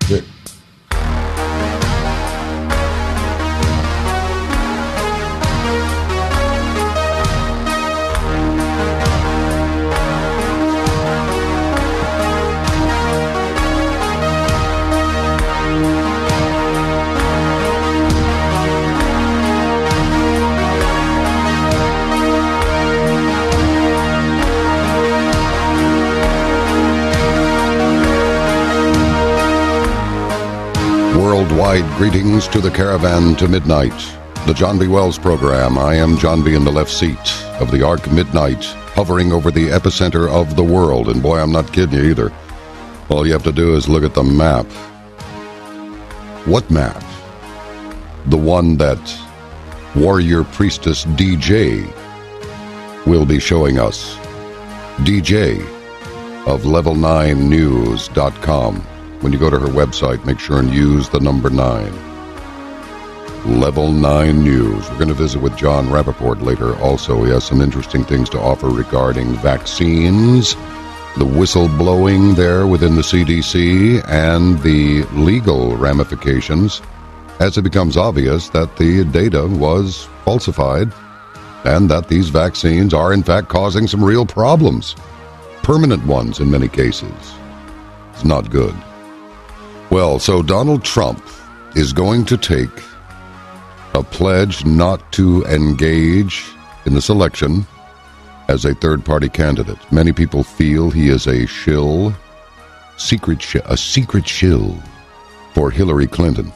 stick. Worldwide greetings to the caravan to midnight. The John B. Wells program. I am John B. in the left seat of the Ark Midnight, hovering over the epicenter of the world. And boy, I'm not kidding you either. All you have to do is look at the map. What map? The one that warrior priestess DJ will be showing us. DJ of level9news.com. When you go to her website, make sure and use the number 9. Level 9 News. We're going to visit with John Rappaport later also. He has some interesting things to offer regarding vaccines, the whistleblowing there within the CDC, and the legal ramifications as it becomes obvious that the data was falsified and that these vaccines are in fact causing some real problems, permanent ones in many cases. It's not good. Well, so Donald Trump is going to take a pledge not to engage in this election as a third-party candidate. Many people feel he is a shill, a secret shill for Hillary Clinton.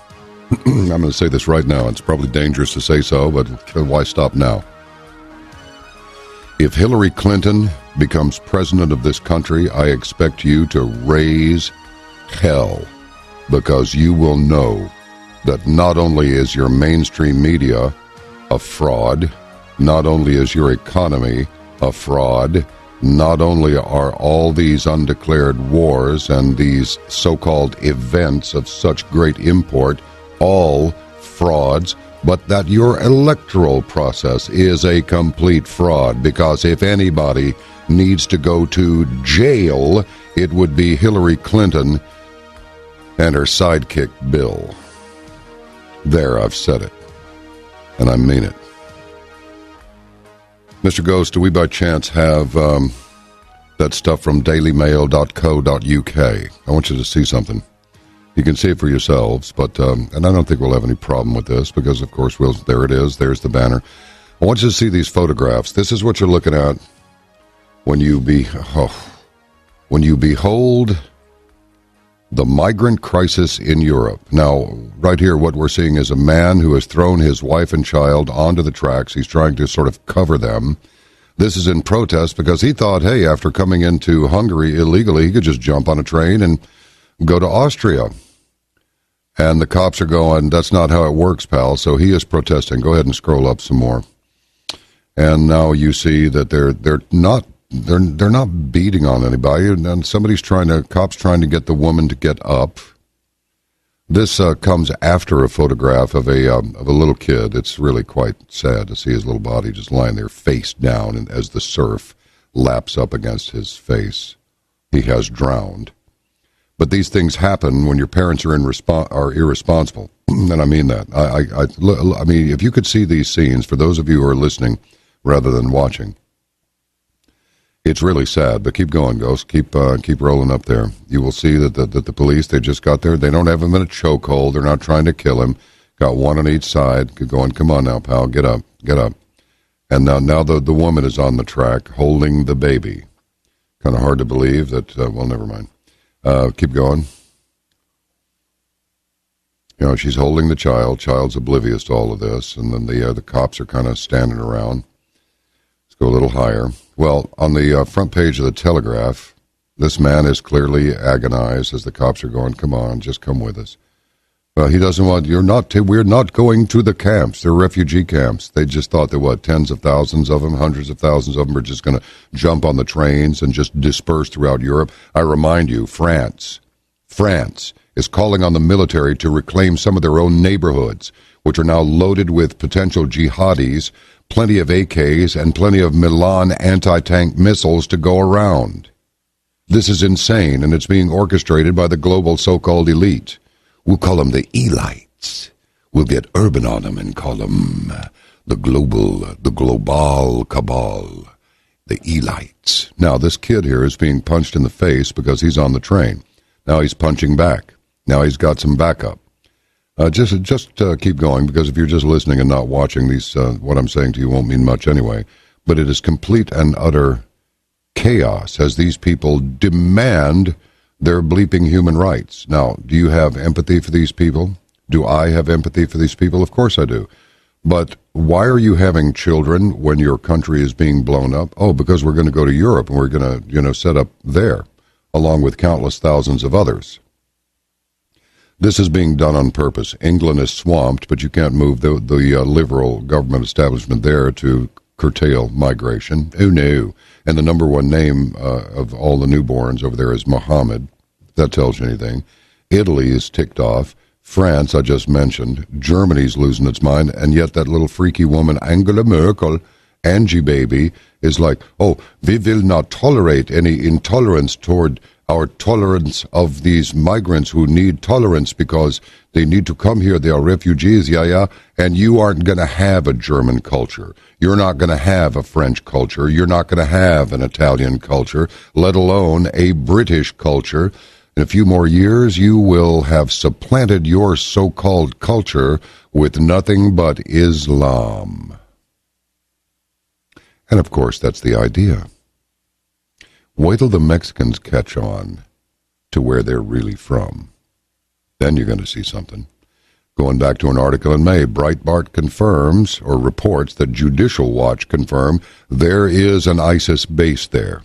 I'm going to say this right now. It's probably dangerous to say so, but why stop now? If Hillary Clinton becomes president of this country, I expect you to raise hell, because you will know that not only is your mainstream media a fraud, not only is your economy a fraud, not only are all these undeclared wars and these so-called events of such great import all frauds, but that your electoral process is a complete fraud, because if anybody needs to go to jail, it would be Hillary Clinton and her sidekick, Bill. There, I've said it. And I mean it. Mr. Ghost, do we by chance have that stuff from dailymail.co.uk? I want you to see something. You can see it for yourselves, but and I don't think we'll have any problem with this because, of course, there it is. There's the banner. I want you to see these photographs. This is what you're looking at when you behold the migrant crisis in Europe. Now, right here, what we're seeing is a man who has thrown his wife and child onto the tracks. He's trying to sort of cover them. This is in protest because he thought, hey, after coming into Hungary illegally, he could just jump on a train and go to Austria. And the cops are going, that's not how it works, pal. So he is protesting. Go ahead and scroll up some more. And now you see that they're not beating on anybody, and cops trying to get the woman to get up. This comes after a photograph of a little kid. It's really quite sad to see his little body just lying there face down, and as the surf laps up against his face, he has drowned. But these things happen when your parents are irresponsible, and I mean that. I mean, if you could see these scenes, for those of you who are listening rather than watching, it's really sad, but keep going, Ghost. Keep rolling up there. You will see that the police, they just got there. They don't have him in a chokehold. They're not trying to kill him. Got one on each side. Going, come on now, pal. Get up. And now the woman is on the track holding the baby. Kind of hard to believe that, well, never mind. Keep going. You know, she's holding the child. Child's oblivious to all of this. And then the cops are kind of standing around. Let's go a little higher. Well, on the front page of the Telegraph, this man is clearly agonized as the cops are going, come on, just come with us. He doesn't want, we're not going to the camps. They're refugee camps. They just thought that, tens of thousands of them, hundreds of thousands of them are just going to jump on the trains and just disperse throughout Europe. I remind you, France is calling on the military to reclaim some of their own neighborhoods, which are now loaded with potential jihadis, plenty of AKs, and plenty of Milan anti-tank missiles to go around. This is insane, and it's being orchestrated by the global so-called elite. We'll call them the elites. We'll get urban on them and call them the global cabal, the elites. Now, this kid here is being punched in the face because he's on the train. Now he's punching back. Now he's got some backup. Just keep going, because if you're just listening and not watching, these what I'm saying to you won't mean much anyway. But it is complete and utter chaos as these people demand their bleeping human rights. Now, do you have empathy for these people? Do I have empathy for these people? Of course I do. But why are you having children when your country is being blown up? Oh, because we're going to go to Europe and we're going to, set up there, along with countless thousands of others. This is being done on purpose. England is swamped, but you can't move the liberal government establishment there to curtail migration. Oh, no. And the number one name of all the newborns over there is Mohammed. If that tells you anything. Italy is ticked off. France, I just mentioned. Germany's losing its mind. And yet that little freaky woman, Angela Merkel, Angie baby, is like, oh, we will not tolerate any intolerance toward our tolerance of these migrants who need tolerance because they need to come here. They are refugees, yeah. And you aren't going to have a German culture. You're not going to have a French culture. You're not going to have an Italian culture, let alone a British culture. In a few more years, you will have supplanted your so-called culture with nothing but Islam. And of course, that's the idea. Wait till the Mexicans catch on to where they're really from. Then you're going to see something. Going back to an article in May, Breitbart confirms or reports that Judicial Watch confirm there is an ISIS base there.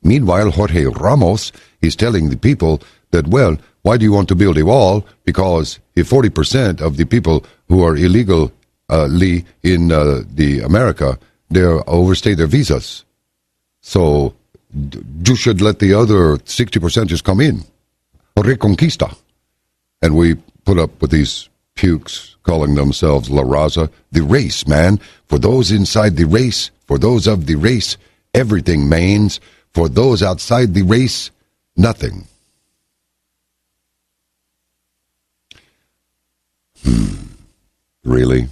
Meanwhile, Jorge Ramos is telling the people that, well, why do you want to build a wall? Because if 40% of the people who are illegally in the America, they overstay their visas. So you should let the other 60% just come in. Reconquista. And we put up with these pukes calling themselves La Raza. The race, man. For those inside the race, for those of the race, everything means. For those outside the race, nothing. Really?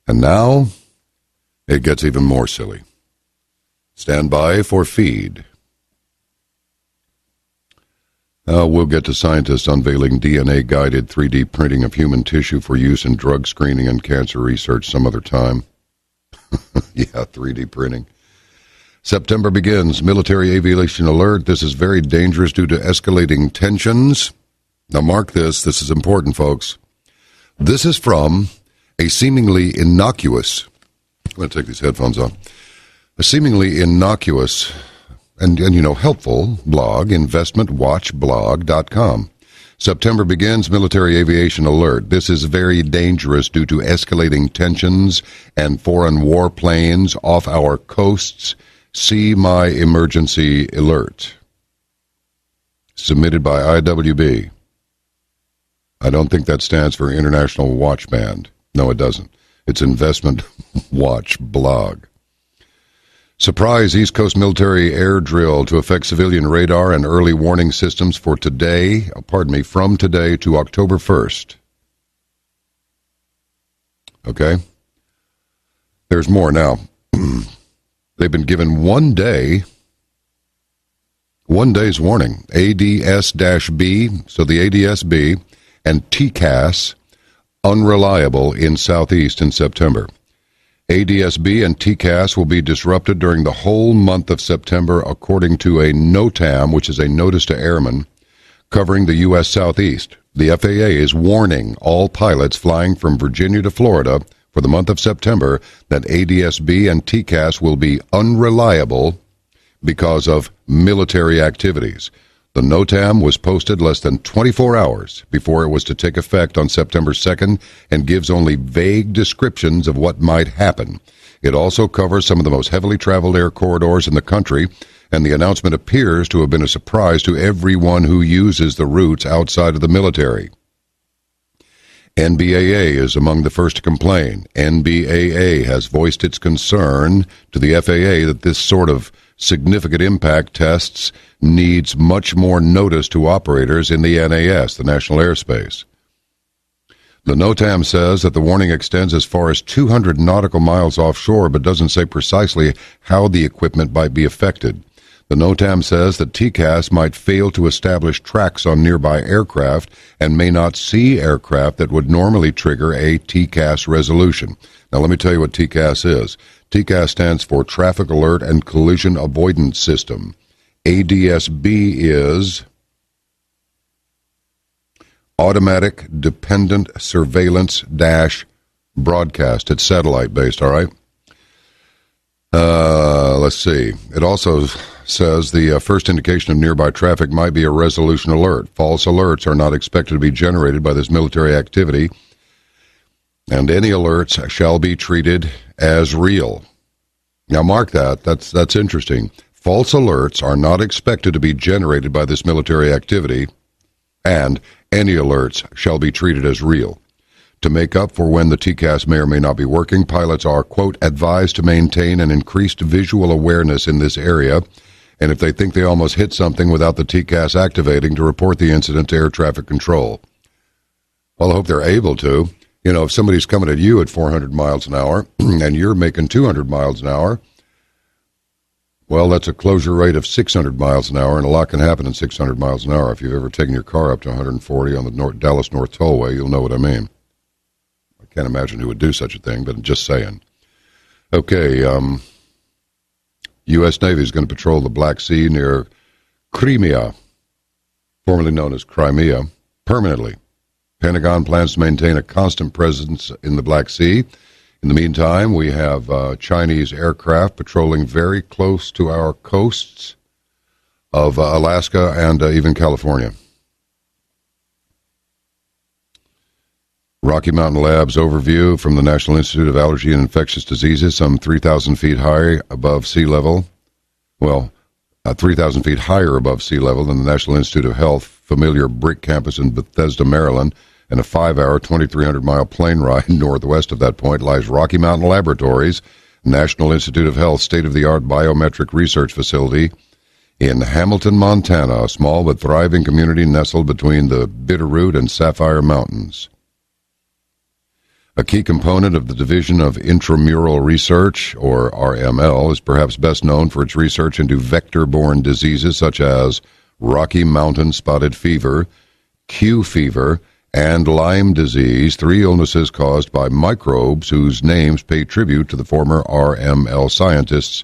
And now, it gets even more silly. Stand by for feed. We'll get to scientists unveiling DNA-guided 3D printing of human tissue for use in drug screening and cancer research some other time. Yeah, 3D printing. September begins. Military aviation alert. This is very dangerous due to escalating tensions. Now mark this. This is important, folks. This is from a seemingly innocuous... I'm going to take these headphones off. A seemingly innocuous and helpful blog, investmentwatchblog.com. September begins. Military aviation alert. This is very dangerous due to escalating tensions and foreign warplanes off our coasts. See my emergency alert. Submitted by IWB. I don't think that stands for International Watch Band. No, it doesn't. It's Investment Watch Blog. Surprise East Coast military air drill to affect civilian radar and early warning systems from today to October 1st. Okay? There's more now. They've been given 1 day's warning. ADS-B, so the ADS-B, and TCAS, unreliable in Southeast in September. ADS-B and TCAS will be disrupted during the whole month of September, according to a NOTAM, which is a Notice to Airmen, covering the U.S. Southeast. The FAA is warning all pilots flying from Virginia to Florida for the month of September that ADS-B and TCAS will be unreliable because of military activities. The NOTAM was posted less than 24 hours before it was to take effect on September 2nd and gives only vague descriptions of what might happen. It also covers some of the most heavily traveled air corridors in the country, and the announcement appears to have been a surprise to everyone who uses the routes outside of the military. NBAA is among the first to complain. NBAA has voiced its concern to the FAA that this sort of significant impact tests needs much more notice to operators in the NAS, the National Airspace. The NOTAM says that the warning extends as far as 200 nautical miles offshore, but doesn't say precisely how the equipment might be affected. The NOTAM says that TCAS might fail to establish tracks on nearby aircraft and may not see aircraft that would normally trigger a TCAS resolution. Now let me tell you what TCAS is. TCAS stands for Traffic Alert and Collision Avoidance System. ADSB is Automatic Dependent Surveillance Broadcast. It's satellite-based, all right? Let's see. It also says the first indication of nearby traffic might be a resolution alert. False alerts are not expected to be generated by this military activity, and any alerts shall be treated as real. Now mark that. That's interesting. False alerts are not expected to be generated by this military activity, and any alerts shall be treated as real. To make up for when the TCAS may or may not be working, pilots are, quote, advised to maintain an increased visual awareness in this area, and if they think they almost hit something without the TCAS activating, to report the incident to air traffic control. Well, I hope they're able to. You know, if somebody's coming at you at 400 miles an hour and you're making 200 miles an hour, well, that's a closure rate of 600 miles an hour, and a lot can happen in 600 miles an hour. If you've ever taken your car up to 140 on the Dallas North Tollway, you'll know what I mean. I can't imagine who would do such a thing, but I'm just saying. Okay, U.S. Navy is going to patrol the Black Sea near Crimea, formerly known as Crimea, permanently. Pentagon plans to maintain a constant presence in the Black Sea. In the meantime, we have Chinese aircraft patrolling very close to our coasts of Alaska and even California. Rocky Mountain Labs overview from the National Institute of Allergy and Infectious Diseases, some 3,000 feet high above sea level. Well, 3,000 feet higher above sea level than the National Institute of Health, familiar brick campus in Bethesda, Maryland, and a 5-hour, 2,300-mile plane ride northwest of that point lies Rocky Mountain Laboratories, National Institute of Health state-of-the-art biometric research facility in Hamilton, Montana, a small but thriving community nestled between the Bitterroot and Sapphire Mountains. A key component of the Division of Intramural Research, or RML, is perhaps best known for its research into vector-borne diseases such as Rocky Mountain Spotted Fever, Q fever, and Lyme disease, 3 illnesses caused by microbes whose names pay tribute to the former RML scientists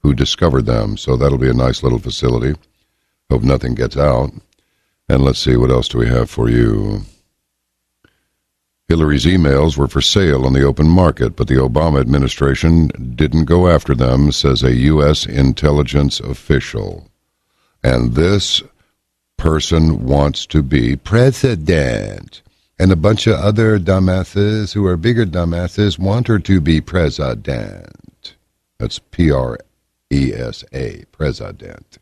who discovered them. So that'll be a nice little facility. Hope nothing gets out. And let's see, what else do we have for you? Hillary's emails were for sale on the open market, but the Obama administration didn't go after them, says a U.S. intelligence official. And this person wants to be president. And a bunch of other dumbasses who are bigger dumbasses want her to be president. That's P-R-E-S-A, president.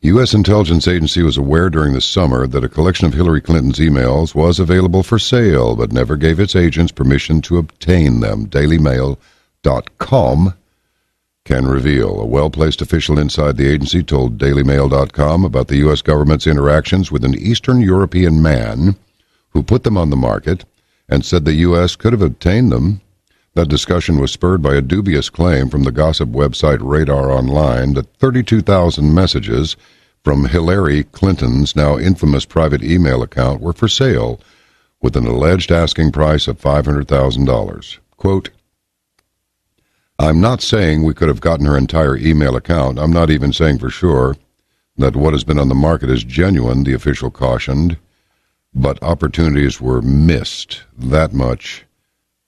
U.S. intelligence agency was aware during the summer that a collection of Hillary Clinton's emails was available for sale, but never gave its agents permission to obtain them. DailyMail.com can reveal. A well-placed official inside the agency told DailyMail.com about the U.S. government's interactions with an Eastern European man who put them on the market and said the U.S. could have obtained them. That discussion was spurred by a dubious claim from the gossip website Radar Online that 32,000 messages from Hillary Clinton's now infamous private email account were for sale with an alleged asking price of $500,000. Quote, I'm not saying we could have gotten her entire email account. I'm not even saying for sure that what has been on the market is genuine, the official cautioned, but opportunities were missed. That much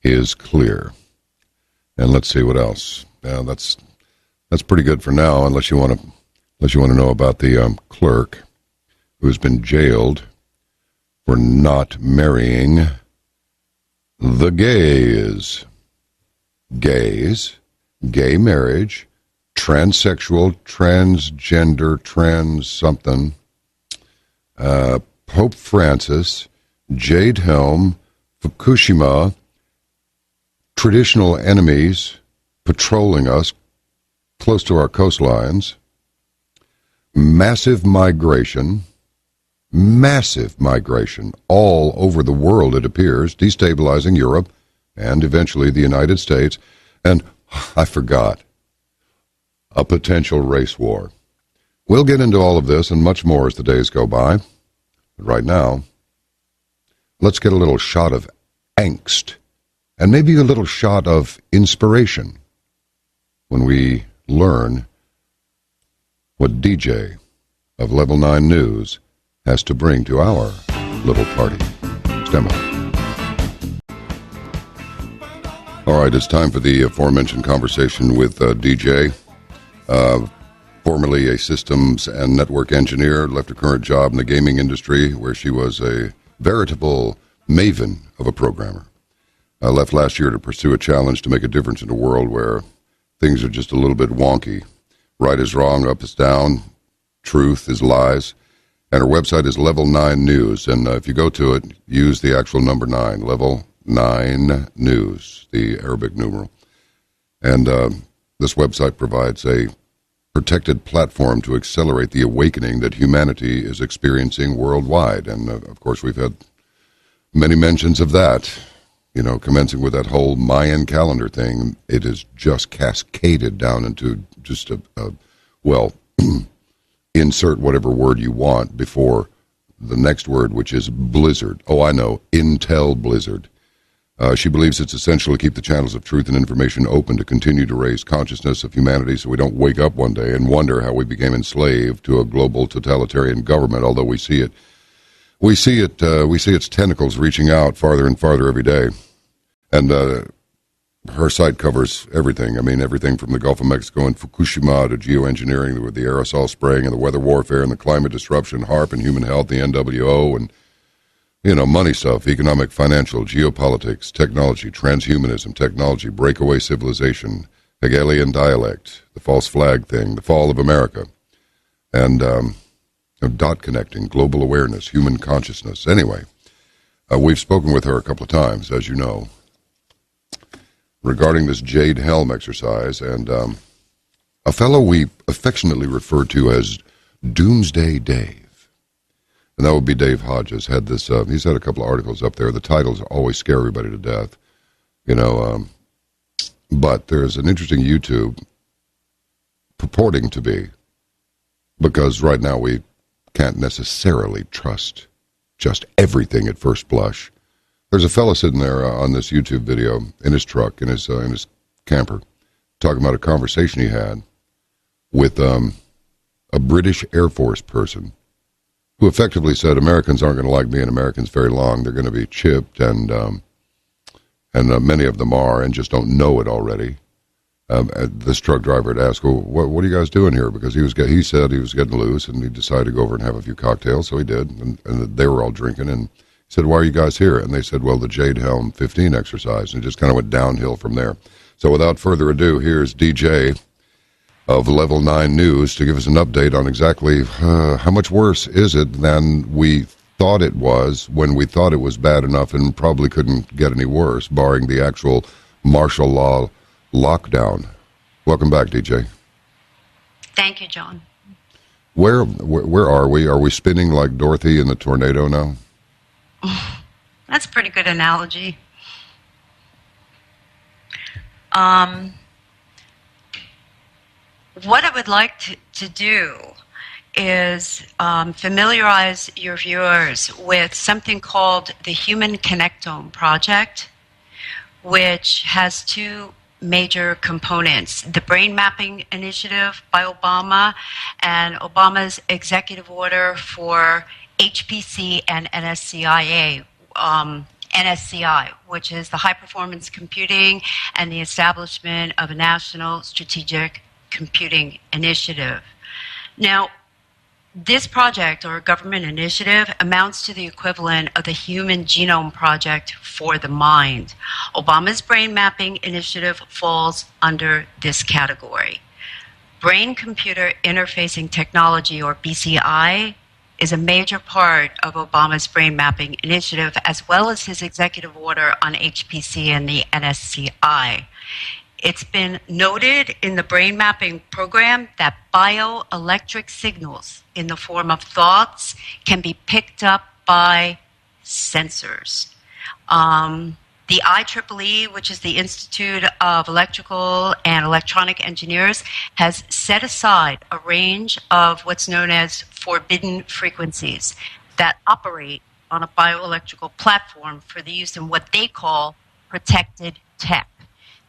is clear. And let's see what else. That's pretty good for now, unless you want to know about the clerk who's been jailed for not marrying the gays. Gays, gay marriage, transsexual, transgender, trans something, Pope Francis, Jade Helm, Fukushima, traditional enemies patrolling us, close to our coastlines. Massive migration all over the world, it appears, destabilizing Europe and eventually the United States. And I forgot, a potential race war. We'll get into all of this and much more as the days go by. But right now, let's get a little shot of angst and maybe a little shot of inspiration when we learn what DJ of Level 9 News has to bring to our little party. Stand by. All right, it's time for the aforementioned conversation with DJ, formerly a systems and network engineer, left her current job in the gaming industry where she was a veritable maven of a programmer. Left last year to pursue a challenge to make a difference in a world where things are just a little bit wonky. Right is wrong, up is down, truth is lies. And her website is Level 9 News. And if you go to it, use the actual number 9, Level 9 News, the Arabic numeral. And this website provides a protected platform to accelerate the awakening that humanity is experiencing worldwide. And, of course, we've had many mentions of that. You know, commencing with that whole Mayan calendar thing, it is just cascaded down into just insert whatever word you want before the next word, which is blizzard. Oh, I know, Intel blizzard. She believes it's essential to keep the channels of truth and information open to continue to raise consciousness of humanity so we don't wake up one day and wonder how we became enslaved to a global totalitarian government, although we see its tentacles reaching out farther and farther every day. And her site covers everything. I mean, everything from the Gulf of Mexico and Fukushima to geoengineering with the aerosol spraying and the weather warfare and the climate disruption, HAARP and human health, the NWO, and, you know, money stuff, economic, financial, geopolitics, technology, transhumanism, technology, breakaway civilization, Hegelian dialect, the false flag thing, the fall of America, and dot connecting, global awareness, human consciousness. Anyway, we've spoken with her a couple of times, as you know, regarding this Jade Helm exercise, and a fellow we affectionately refer to as Doomsday Dave, and that would be Dave Hodges, had this, he's had a couple of articles up there. The titles always scare everybody to death, you know, but there's an interesting YouTube purporting to be, because right now we can't necessarily trust just everything at first blush. There's a fellow sitting there on this YouTube video in his truck, in his camper, talking about a conversation he had with a British Air Force person who effectively said Americans aren't going to like being Americans very long. They're going to be chipped, and many of them are and just don't know it already. This truck driver had asked, well, what are you guys doing here? Because he said he was getting loose, and he decided to go over and have a few cocktails, so he did, and they were all drinking, and he said, why are you guys here? And they said, well, the Jade Helm 15 exercise, and it just kind of went downhill from there. So without further ado, here's DJ of Level 9 News to give us an update on exactly how much worse is it than we thought it was when we thought it was bad enough and probably couldn't get any worse, barring the actual martial law lockdown. Welcome back, DJ. Thank you, John. Where are we? Are we spinning like Dorothy in the tornado now? That's a pretty good analogy. What I would like to do is familiarize your viewers with something called the Human Connectome Project, which has two major components: the Brain Mapping Initiative by Obama and Obama's executive order for HPC and NSCI, which is the High Performance Computing and the establishment of a National Strategic Computing Initiative. Now, this project, or government initiative, amounts to the equivalent of the Human Genome Project for the mind. Obama's Brain Mapping Initiative falls under this category. Brain-computer interfacing technology, or BCI, is a major part of Obama's Brain Mapping Initiative, as well as his executive order on HPC and the NSCI. It's been noted in the brain mapping program that bioelectric signals in the form of thoughts can be picked up by sensors. The IEEE, which is the Institute of Electrical and Electronic Engineers, has set aside a range of what's known as forbidden frequencies that operate on a bioelectrical platform for the use in what they call protected tech.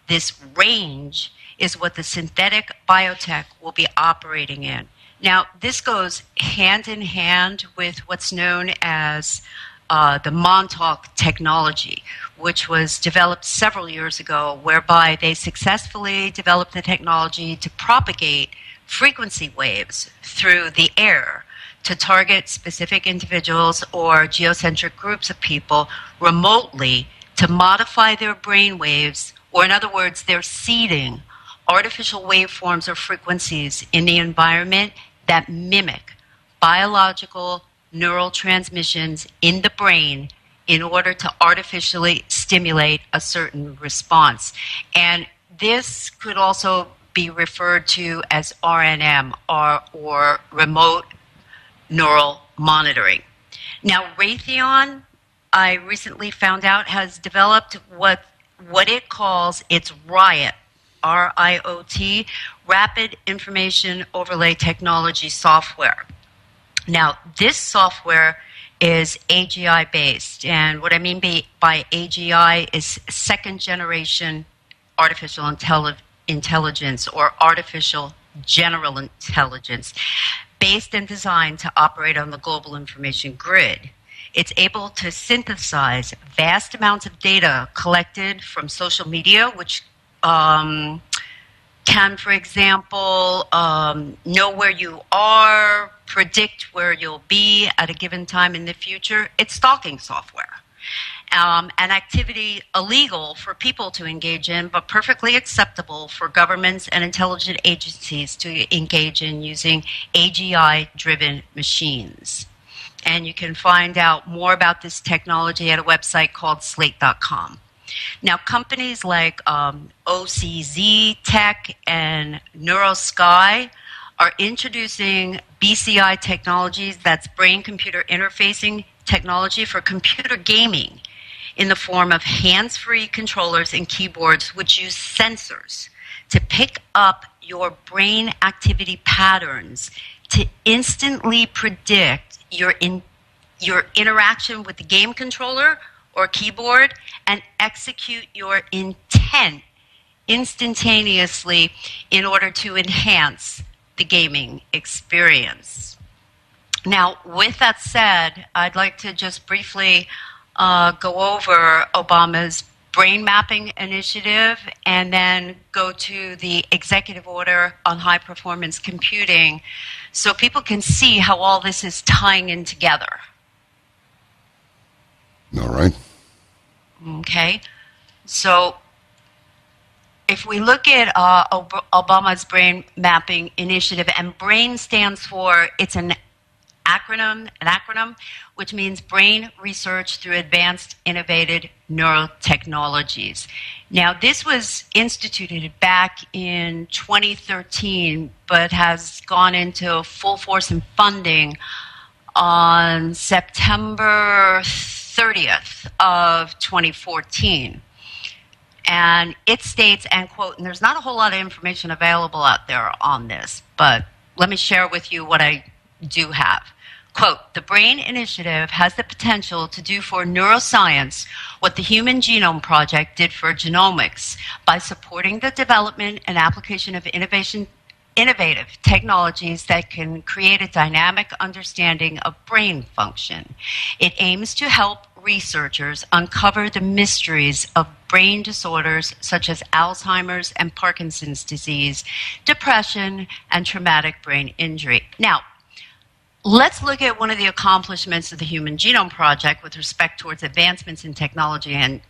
This range is what the synthetic biotech will be operating in. Now, this goes hand in hand with what's known as the Montauk technology, which was developed several years ago, whereby they successfully developed the technology to propagate frequency waves through the air to target specific individuals or geocentric groups of people remotely to modify their brain waves, or in other words, they're seeding artificial waveforms or frequencies in the environment that mimic biological neural transmissions in the brain in order to artificially stimulate a certain response. And this could also be referred to as RNM, or remote neural monitoring. Now, Raytheon, I recently found out, has developed what it calls its RIOT, R-I-O-T, Rapid Information Overlay Technology software. Now, this software is AGI based, and what I mean by AGI is second generation artificial intelligence, or artificial general intelligence, based and designed to operate on the global information grid. It's able to synthesize vast amounts of data collected from social media, which can, for example, know where you are, predict where you'll be at a given time in the future. It's stalking software. An activity illegal for people to engage in, but perfectly acceptable for governments and intelligence agencies to engage in using AGI-driven machines. And you can find out more about this technology at a website called slate.com. Now, companies like OCZ Tech and NeuroSky are introducing BCI technologies, that's brain-computer interfacing technology for computer gaming, in the form of hands-free controllers and keyboards which use sensors to pick up your brain activity patterns to instantly predict your interaction with the game controller or keyboard and execute your intent instantaneously in order to enhance the gaming experience. Now, with that said, I'd like to just briefly go over Obama's brain mapping initiative and then go to the executive order on high performance computing so people can see how all this is tying in together. All right. Okay. So if we look at Obama's brain mapping initiative, and BRAIN stands for, it's an acronym, which means Brain Research Through Advanced Innovative Neurotechnologies. Now, this was instituted back in 2013, but has gone into full force and funding on September 30th of 2014. And it states, and quote, and there's not a whole lot of information available out there on this, but let me share with you what I do have. Quote, the BRAIN Initiative has the potential to do for neuroscience what the Human Genome Project did for genomics by supporting the development and application of innovative technologies that can create a dynamic understanding of brain function. It aims to help researchers uncover the mysteries of brain disorders such as Alzheimer's and Parkinson's disease, depression, and traumatic brain injury. Now, let's look at one of the accomplishments of the Human Genome Project with respect towards advancements in technology and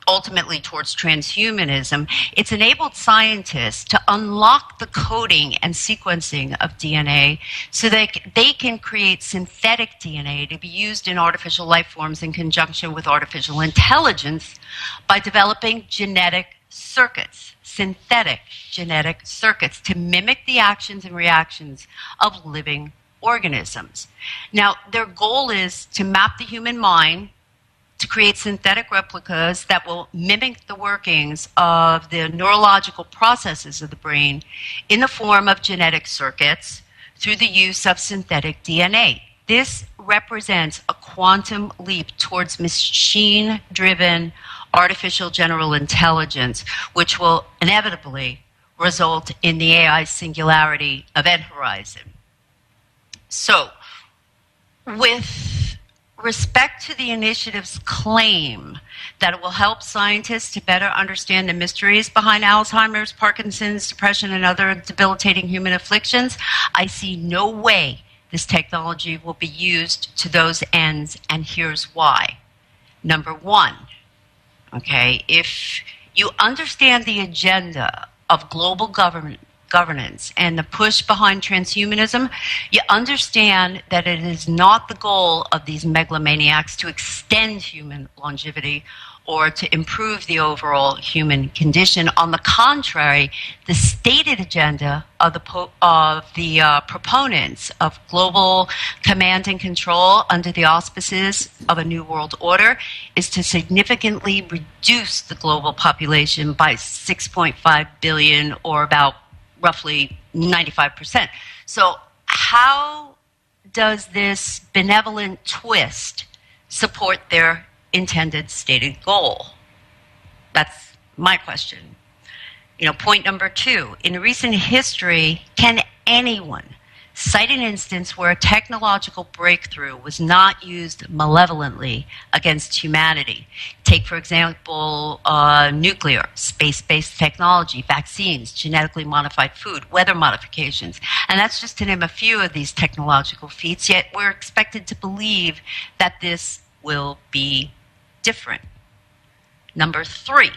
ultimately towards transhumanism. It's enabled scientists to unlock the coding and sequencing of DNA so that they can create synthetic DNA to be used in artificial life forms in conjunction with artificial intelligence by developing genetic circuits, synthetic genetic circuits, to mimic the actions and reactions of living organisms. Now, their goal is to map the human mind, to create synthetic replicas that will mimic the workings of the neurological processes of the brain in the form of genetic circuits through the use of synthetic DNA. This represents a quantum leap towards machine-driven artificial general intelligence, which will inevitably result in the AI singularity event horizon. So, with respect to the initiative's claim that it will help scientists to better understand the mysteries behind Alzheimer's, Parkinson's, depression, and other debilitating human afflictions, I see no way this technology will be used to those ends, and here's why. Number one, okay, if you understand the agenda of global governance and the push behind transhumanism, you understand that it is not the goal of these megalomaniacs to extend human longevity or to improve the overall human condition. On the contrary, the stated agenda of the proponents of global command and control under the auspices of a new world order is to significantly reduce the global population by 6.5 billion, or about roughly 95%. So how does this benevolent twist support their intended stated goal? That's my question. Point number two, in recent history, can anyone cite an instance where a technological breakthrough was not used malevolently against humanity? Take, for example, nuclear, space-based technology, vaccines, genetically modified food, weather modifications. And that's just to name a few of these technological feats, yet we're expected to believe that this will be different. Number three,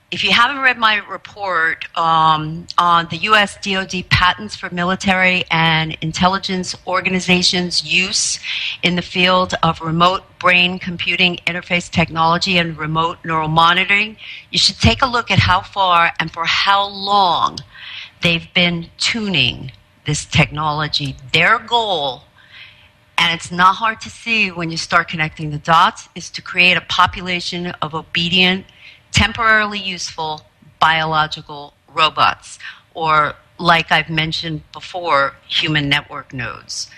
if you haven't read my report on the U.S. DoD patents for military and intelligence organizations' use in the field of remote brain computing interface technology and remote neural monitoring, you should take a look at how far and for how long they've been tuning this technology. Their goal, and it's not hard to see when you start connecting the dots, is to create a population of obedient, temporarily useful biological robots, or, like I've mentioned before, human network nodes.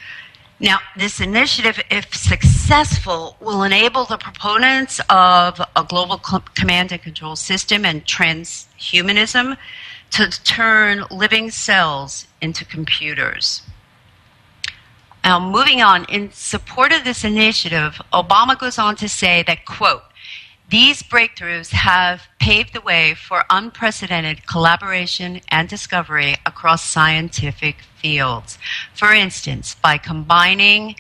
Now, this initiative, if successful, will enable the proponents of a global command and control system and transhumanism to turn living cells into computers. Now, moving on, in support of this initiative, Obama goes on to say that, quote, "These breakthroughs have paved the way for unprecedented collaboration and discovery across scientific fields. For instance, by combining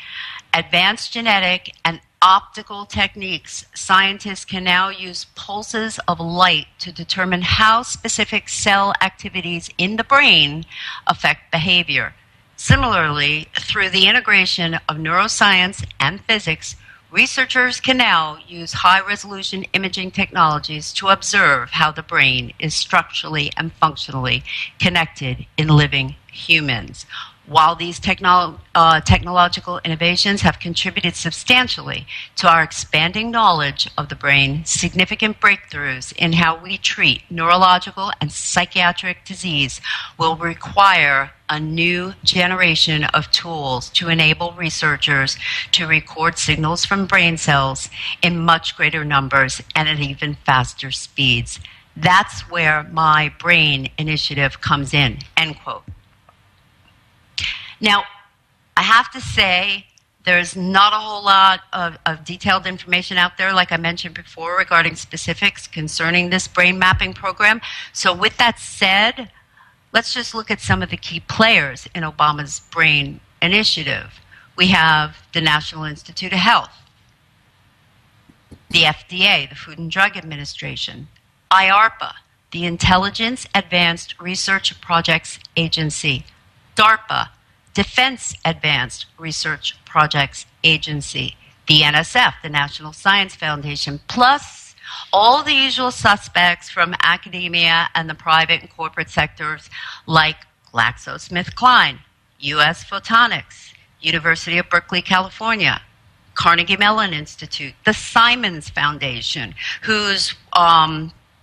advanced genetic and optical techniques, scientists can now use pulses of light to determine how specific cell activities in the brain affect behavior. Similarly, through the integration of neuroscience and physics, researchers can now use high-resolution imaging technologies to observe how the brain is structurally and functionally connected in living humans. While these technological innovations have contributed substantially to our expanding knowledge of the brain, significant breakthroughs in how we treat neurological and psychiatric disease will require a new generation of tools to enable researchers to record signals from brain cells in much greater numbers and at even faster speeds. That's where my B.R.A.I.N Initiative comes in," end quote. Now, I have to say, there's not a whole lot of detailed information out there, like I mentioned before, regarding specifics concerning this brain mapping program. So with that said, let's just look at some of the key players in Obama's B.R.A.I.N Initiative. We have the National Institute of Health, the FDA, the Food and Drug Administration, IARPA, the Intelligence Advanced Research Projects Agency, DARPA, Defense Advanced Research Projects Agency, the NSF, the National Science Foundation, plus All the usual suspects from academia and the private and corporate sectors like GlaxoSmithKline, U.S. Photonics, University of Berkeley, California, Carnegie Mellon Institute, the Simons Foundation, who's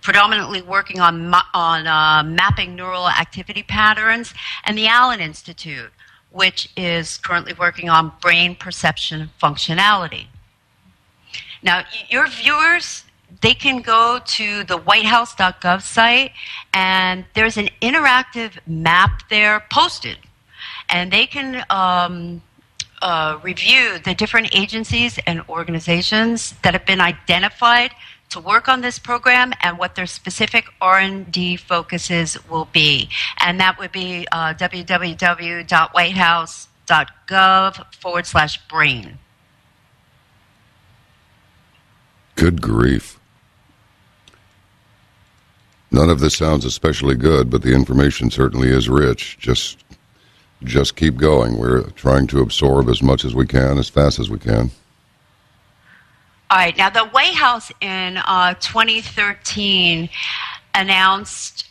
predominantly working on mapping neural activity patterns, and the Allen Institute, which is currently working on brain perception functionality. Now, your viewers, they can go to the whitehouse.gov site, and there's an interactive map there posted, and they can review the different agencies and organizations that have been identified to work on this program and what their specific R&D focuses will be. And that would be www.whitehouse.gov/BRAIN. Good grief. None of this sounds especially good, but the information certainly is rich. Just keep going. We're trying to absorb as much as we can, as fast as we can. All right. Now, the White House in 2013 announced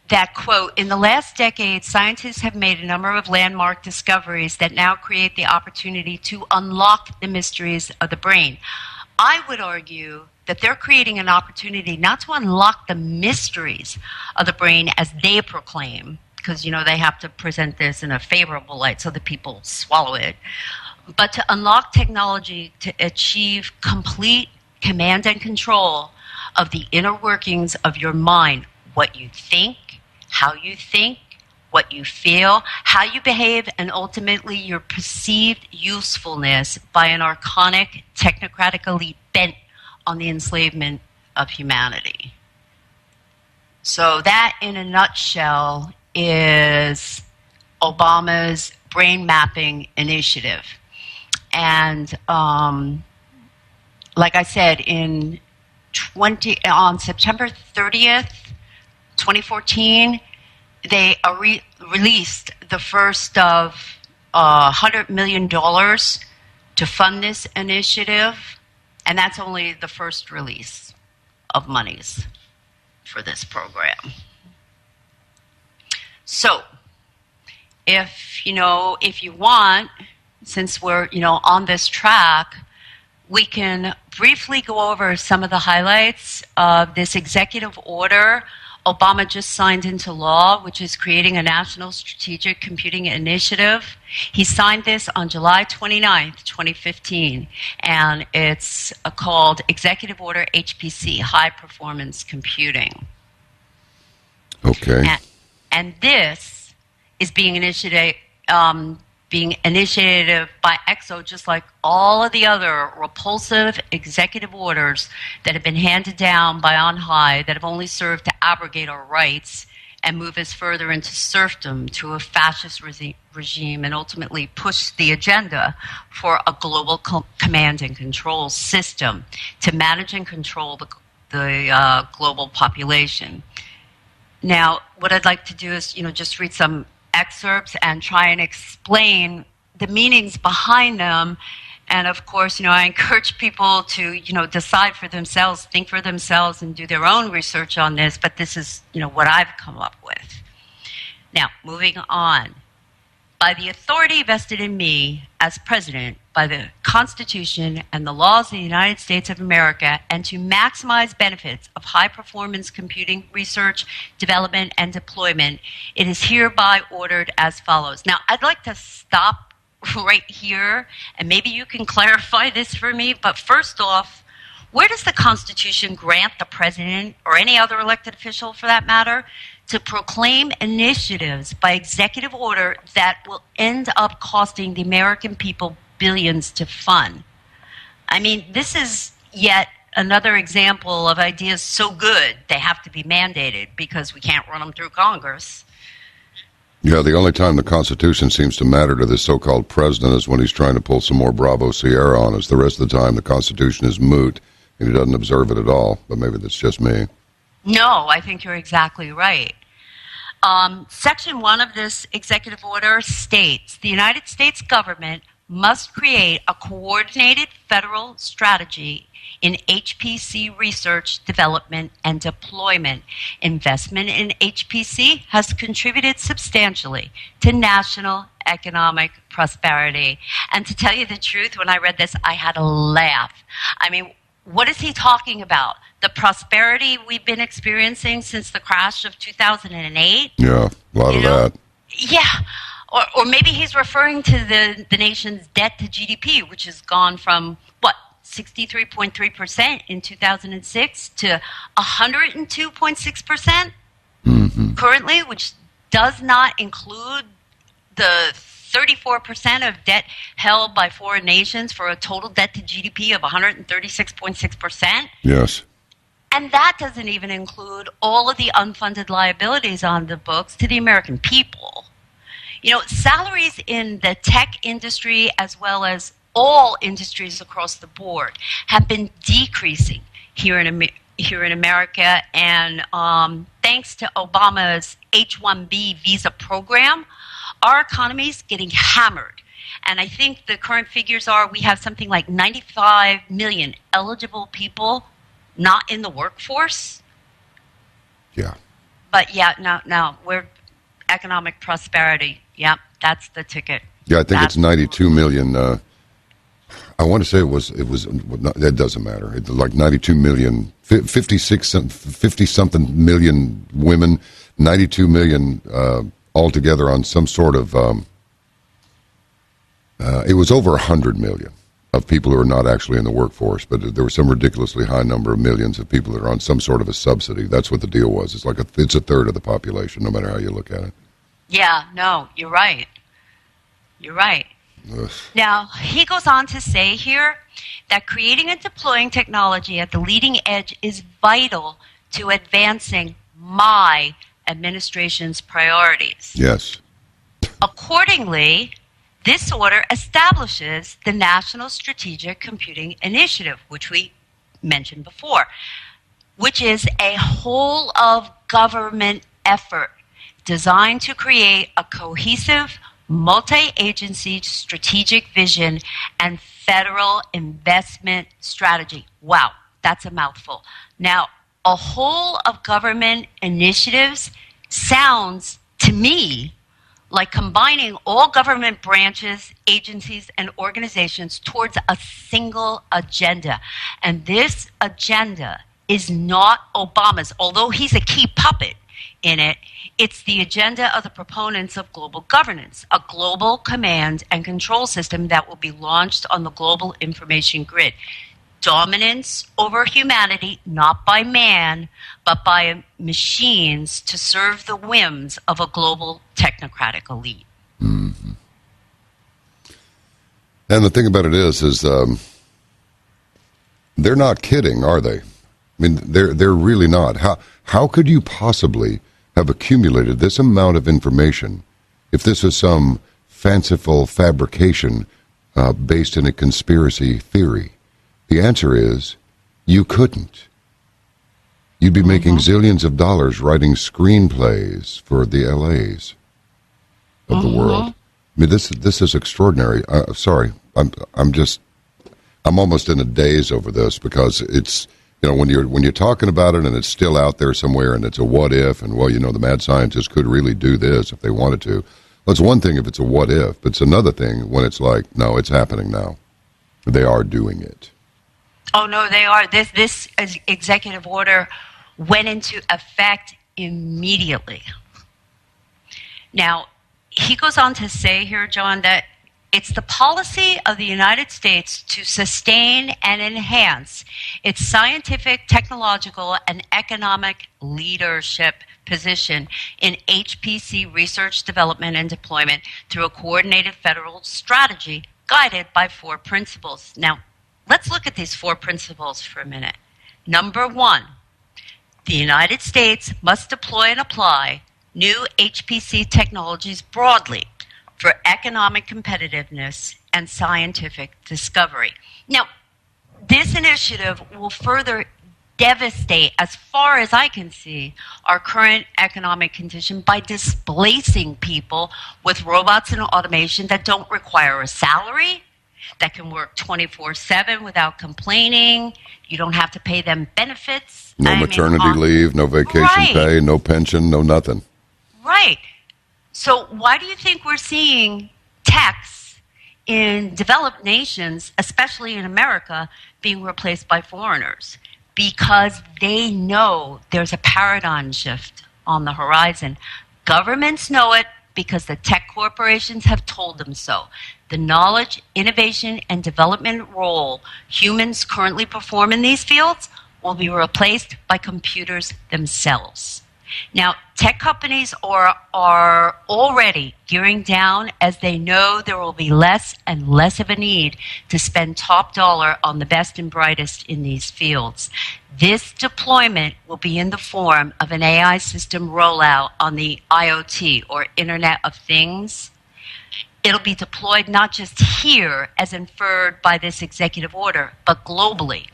that, quote, in the last decade, scientists have made a number of landmark discoveries that now create the opportunity to unlock the mysteries of the brain. I would argue that they're creating an opportunity not to unlock the mysteries of the brain as they proclaim, because, you know, they have to present this in a favorable light so that people swallow it, but to unlock technology to achieve complete command and control of the inner workings of your mind, what you think, what you feel, how you behave, and ultimately your perceived usefulness by an archonic, technocratic elite bent on the enslavement of humanity. So that, in a nutshell, is Obama's brain mapping initiative. And like I said, on September 30th, 2014, they released the first of $100 million to fund this initiative, and that's only the first release of monies for this program. So, if you want, since we're, on this track, we can briefly go over some of the highlights of this executive order Obama just signed into law, which is creating a national strategic computing initiative. He signed this on July 29th, 2015, and it's called Executive Order HPC, High Performance Computing. Okay. And this is being initiated by EXO, just like all of the other repulsive executive orders that have been handed down by on high that have only served to abrogate our rights and move us further into serfdom to a fascist regime and ultimately push the agenda for a global command and control system to manage and control the global population. Now, what I'd like to do is, just read some excerpts and try and explain the meanings behind them. And of course, I encourage people to, decide for themselves, think for themselves, and do their own research on this. But this is, what I've come up with. Now, moving on. By the authority vested in me as president, by the Constitution and the laws of the United States of America, and to maximize benefits of high-performance computing research, development, and deployment, it is hereby ordered as follows. Now, I'd like to stop right here, and maybe you can clarify this for me, but first off, where does the Constitution grant the president, or any other elected official for that matter, to proclaim initiatives by executive order that will end up costing the American people billions to fund? I mean, this is yet another example of ideas so good they have to be mandated because we can't run them through Congress. Yeah, the only time the Constitution seems to matter to this so-called president is when he's trying to pull some more Bravo Sierra on us. The rest of the time, the Constitution is moot, and he doesn't observe it at all. But maybe that's just me. No, I think you're exactly right. Section 1 of this executive order states, the United States government must create a coordinated federal strategy in HPC research, development, and deployment. Investment in HPC has contributed substantially to national economic prosperity. And to tell you the truth, when I read this, I had a laugh. I mean, what is he talking about? The prosperity we've been experiencing since the crash of 2008? Yeah, a lot of that. Yeah. Or maybe he's referring to the nation's debt to GDP, which has gone from, 63.3% in 2006 to 102.6% currently, which does not include the 34% of debt held by foreign nations for a total debt to GDP of 136.6%. Yes. And that doesn't even include all of the unfunded liabilities on the books to the American people. Salaries in the tech industry, as well as all industries across the board, have been decreasing here in America. And thanks to Obama's H-1B visa program, our economy is getting hammered. And I think the current figures are we have something like 95 million eligible people not in the workforce. Yeah. But no, we're economic prosperity. Yeah, that's the ticket. Yeah, I think it's 92 million. I want to say it was. That doesn't matter. It's like 92 million, 50 something million women, 92 million altogether on some sort of. It was over 100 million of people who are not actually in the workforce, but there was some ridiculously high number of millions of people that are on some sort of a subsidy. That's what the deal was. It's like it's a third of the population, no matter how you look at it. Yeah, no, you're right. You're right. Ugh. Now, he goes on to say here that creating and deploying technology at the leading edge is vital to advancing my administration's priorities. Yes. Accordingly, this order establishes the National Strategic Computing Initiative, which we mentioned before, which is a whole of government effort designed to create a cohesive, multi-agency strategic vision and federal investment strategy. Wow, that's a mouthful. Now, a whole of government initiatives sounds to me like combining all government branches, agencies, and organizations towards a single agenda. And this agenda is not Obama's, although he's a key puppet in it. It's the agenda of the proponents of global governance, a global command and control system that will be launched on the global information grid. Dominance over humanity, not by man, but by machines to serve the whims of a global technocratic elite. Mm-hmm. And the thing about it is they're not kidding, are they? I mean, they're really not. How could you possibly have accumulated this amount of information if this is some fanciful fabrication based in a conspiracy theory? The answer is you couldn't. You'd be making zillions of dollars writing screenplays for the LAs of the world. I mean, this is extraordinary. Sorry, I'm almost in a daze over this because it's, when you're talking about it and it's still out there somewhere and it's a what if and the mad scientists could really do this if they wanted to. Well, it's one thing if it's a what if, but it's another thing when it's like, no, it's happening now. They are doing it. Oh, no, they are. This executive order went into effect immediately. Now, he goes on to say here, John, that it's the policy of the United States to sustain and enhance its scientific, technological, and economic leadership position in HPC research, development, and deployment through a coordinated federal strategy guided by 4 principles. Now, let's look at these 4 principles for a minute. Number 1, the United States must deploy and apply new HPC technologies broadly for economic competitiveness and scientific discovery. Now, this initiative will further devastate, as far as I can see, our current economic condition by displacing people with robots and automation that don't require a salary, that can work 24/7 without complaining. You don't have to pay them benefits. No maternity leave, no vacation pay, no pension, no nothing. Right. So why do you think we're seeing techs in developed nations, especially in America, being replaced by foreigners? Because they know there's a paradigm shift on the horizon. Governments know it because the tech corporations have told them so. The knowledge, innovation, and development role humans currently perform in these fields will be replaced by computers themselves. Now, tech companies are already gearing down as they know there will be less and less of a need to spend top dollar on the best and brightest in these fields. This deployment will be in the form of an AI system rollout on the IoT, or Internet of Things. It'll be deployed not just here, as inferred by this executive order, but globally.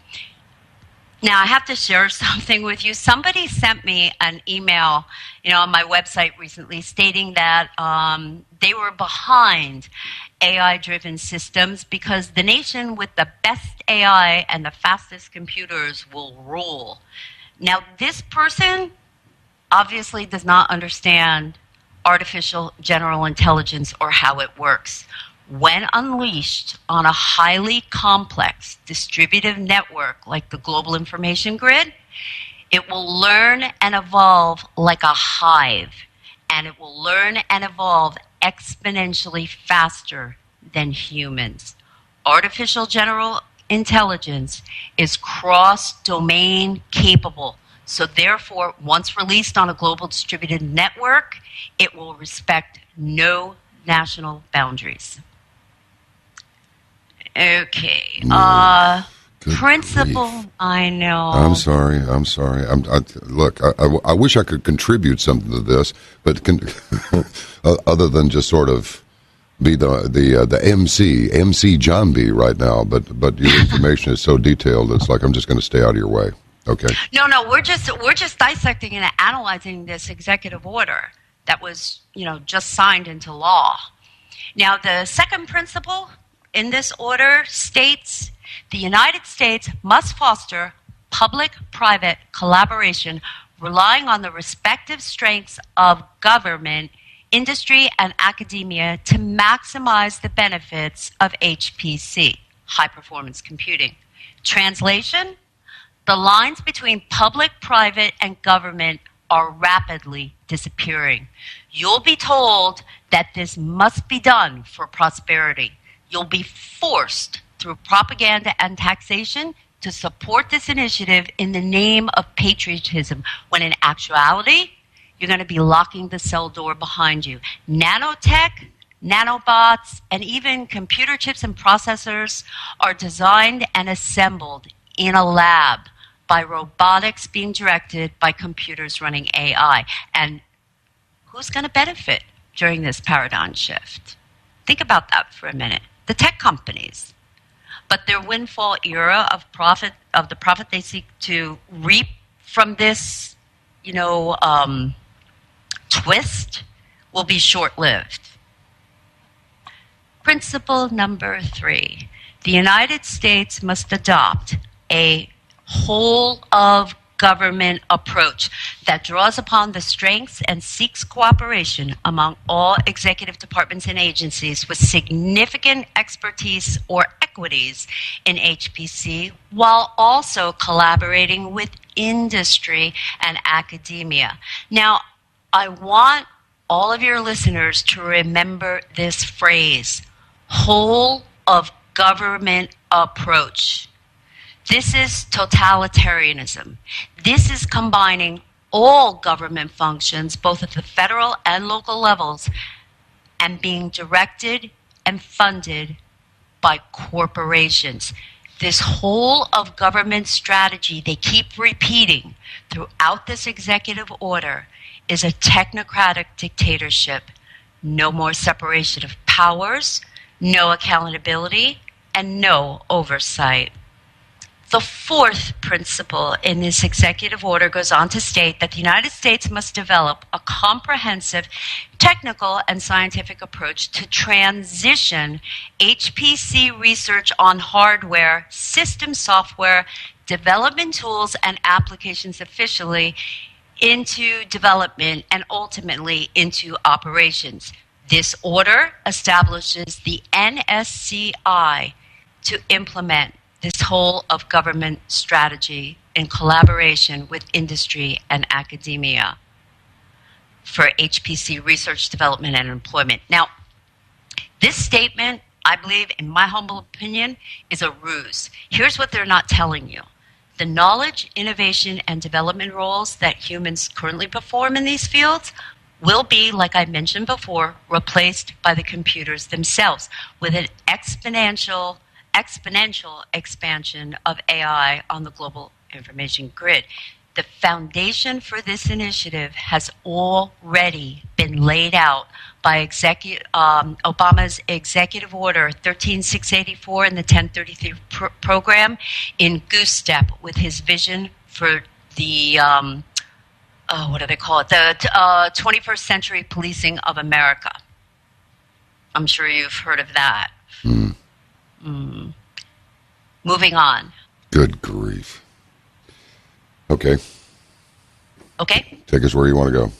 Now, I have to share something with you. Somebody sent me an email, on my website recently stating that they were behind AI-driven systems because the nation with the best AI and the fastest computers will rule. Now, this person obviously does not understand artificial general intelligence or how it works. When unleashed on a highly complex distributed network like the global information grid, it will learn and evolve like a hive, and it will learn and evolve exponentially faster than humans. Artificial general intelligence is cross-domain capable. So therefore, once released on a global distributed network, it will respect no national boundaries. Okay. Principle. Grief. I know. I'm sorry. Look, I wish I could contribute something to this, but other than just sort of be the MC John B right now. But your information is so detailed, it's like I'm just going to stay out of your way. Okay. No, we're just dissecting and analyzing this executive order that was, just signed into law. Now, the second principle in this order states the United States must foster public-private collaboration relying on the respective strengths of government, industry, and academia to maximize the benefits of HPC, high-performance computing. Translation: the lines between public, private, and government are rapidly disappearing. You'll be told that this must be done for prosperity. You'll be forced through propaganda and taxation to support this initiative in the name of patriotism, when in actuality, you're going to be locking the cell door behind you. Nanotech, nanobots, and even computer chips and processors are designed and assembled in a lab by robotics being directed by computers running AI. And who's going to benefit during this paradigm shift? Think about that for a minute. The tech companies. But their windfall era of the profit they seek to reap from this, twist will be short-lived. Principle number 3. The United States must adopt a whole-of-government approach that draws upon the strengths and seeks cooperation among all executive departments and agencies with significant expertise or equities in HPC, while also collaborating with industry and academia. Now, I want all of your listeners to remember this phrase, whole-of-government approach. This is totalitarianism. This is combining all government functions, both at the federal and local levels, and being directed and funded by corporations. This whole of government strategy they keep repeating throughout this executive order is a technocratic dictatorship. No more separation of powers, no accountability, and no oversight. The fourth principle in this executive order goes on to state that the United States must develop a comprehensive technical and scientific approach to transition HPC research on hardware, system software, development tools, and applications efficiently into development and ultimately into operations. This order establishes the NSCI to implement this whole of government strategy in collaboration with industry and academia for HPC research, development, and employment. Now, this statement, I believe, in my humble opinion, is a ruse. Here's what they're not telling you. The knowledge, innovation, and development roles that humans currently perform in these fields will be, like I mentioned before, replaced by the computers themselves with an exponential expansion of AI on the global information grid. The foundation for this initiative has already been laid out by Obama's Executive Order 13684 and the 1033 program in Goose Step with his vision for the, what do they call it, the 21st century policing of America. I'm sure you've heard of that. Moving on. Good grief. Okay. Okay. Take us where you want to go.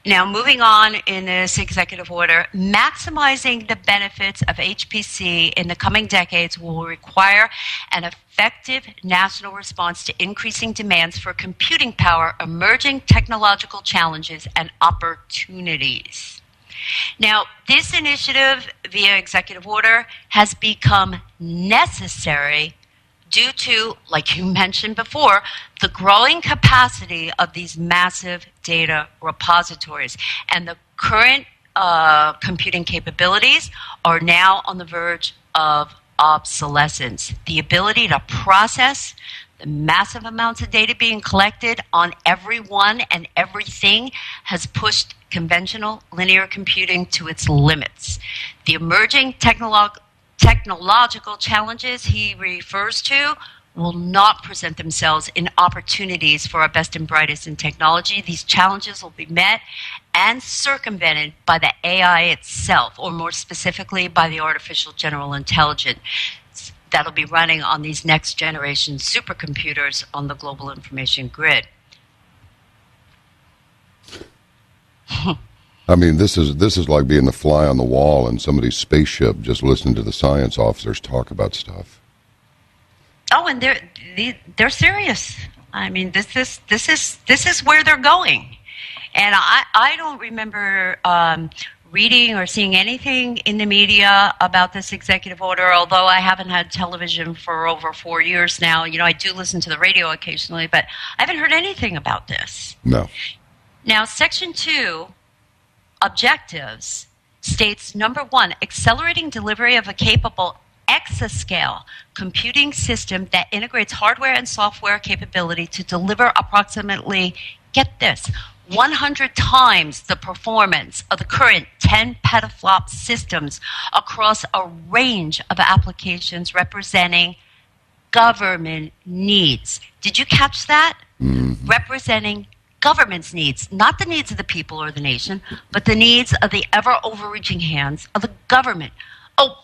Now, moving on in this executive order, maximizing the benefits of HPC in the coming decades will require an effective national response to increasing demands for computing power, emerging technological challenges, and opportunities. Now, this initiative via executive order has become necessary due to, like you mentioned before, the growing capacity of these massive data repositories. And the current computing capabilities are now on the verge of obsolescence. The ability to process the massive amounts of data being collected on everyone and everything has pushed conventional linear computing to its limits. The emerging technological challenges he refers to will not present themselves in opportunities for our best and brightest in technology. These challenges will be met and circumvented by the AI itself, or more specifically by the artificial general intelligence that'll be running on these next generation supercomputers on the global information grid. I mean, this is like being the fly on the wall in somebody's spaceship, just listening to the science officers talk about stuff. Oh, and they're serious. I mean, this is where they're going, and I don't remember reading or seeing anything in the media about this executive order. Although I haven't had television for over 4 years now, you know, I do listen to the radio occasionally, but I haven't heard anything about this. No. Now, Section 2. Objectives states, number one, accelerating delivery of a capable exascale computing system that integrates hardware and software capability to deliver approximately, get this, 100 times the performance of the current 10 petaflop systems across a range of applications representing government needs. Did you catch that? Mm-hmm. Representing government's needs, not the needs of the people or the nation, but the needs of the ever-overreaching hands of the government. Oh,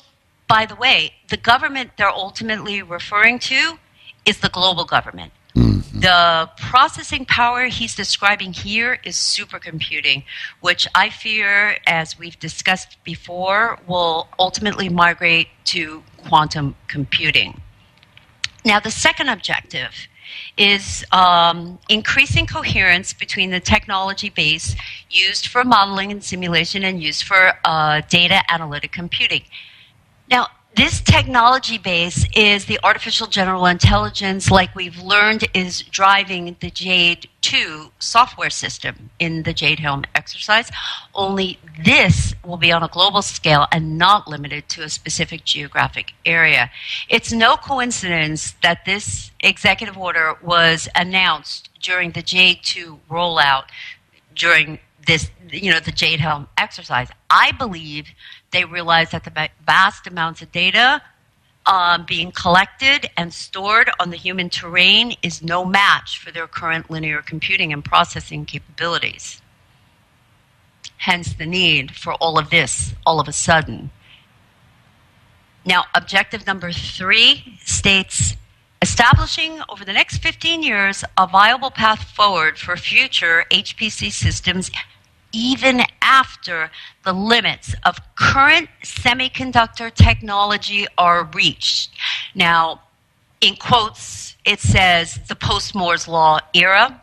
by the way, the government they're ultimately referring to is the global government. Mm-hmm. The processing power he's describing here is supercomputing, which I fear, as we've discussed before, will ultimately migrate to quantum computing. Now, the second objective is increasing coherence between the technology base used for modeling and simulation and used for data analytic computing. Now, this technology base is the artificial general intelligence, like we've learned, is driving the JADE II software system in the JADE II exercise. Only this will be on a global scale and not limited to a specific geographic area. It's no coincidence that this executive order was announced during the JADE II rollout during this, the JADE II exercise. I believe they realized that the vast amounts of data being collected and stored on the human terrain is no match for their current linear computing and processing capabilities. Hence the need for all of this all of a sudden. Now, objective number 3 states, establishing over the next 15 years a viable path forward for future HPC systems even after the limits of current semiconductor technology are reached. Now, in quotes, it says the post-Moore's Law era.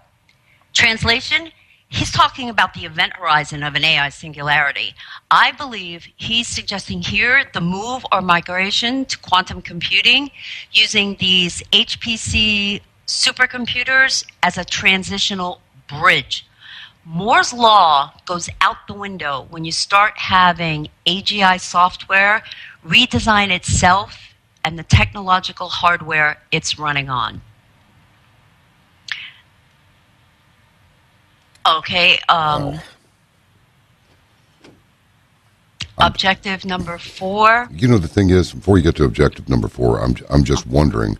Translation, he's talking about the event horizon of an AI singularity. I believe he's suggesting here the move or migration to quantum computing using these HPC supercomputers as a transitional bridge. Moore's Law goes out the window when you start having AGI software redesign itself and the technological hardware it's running on. Okay, objective number 4. You know, the thing is, before you get to objective number 4, I'm just wondering,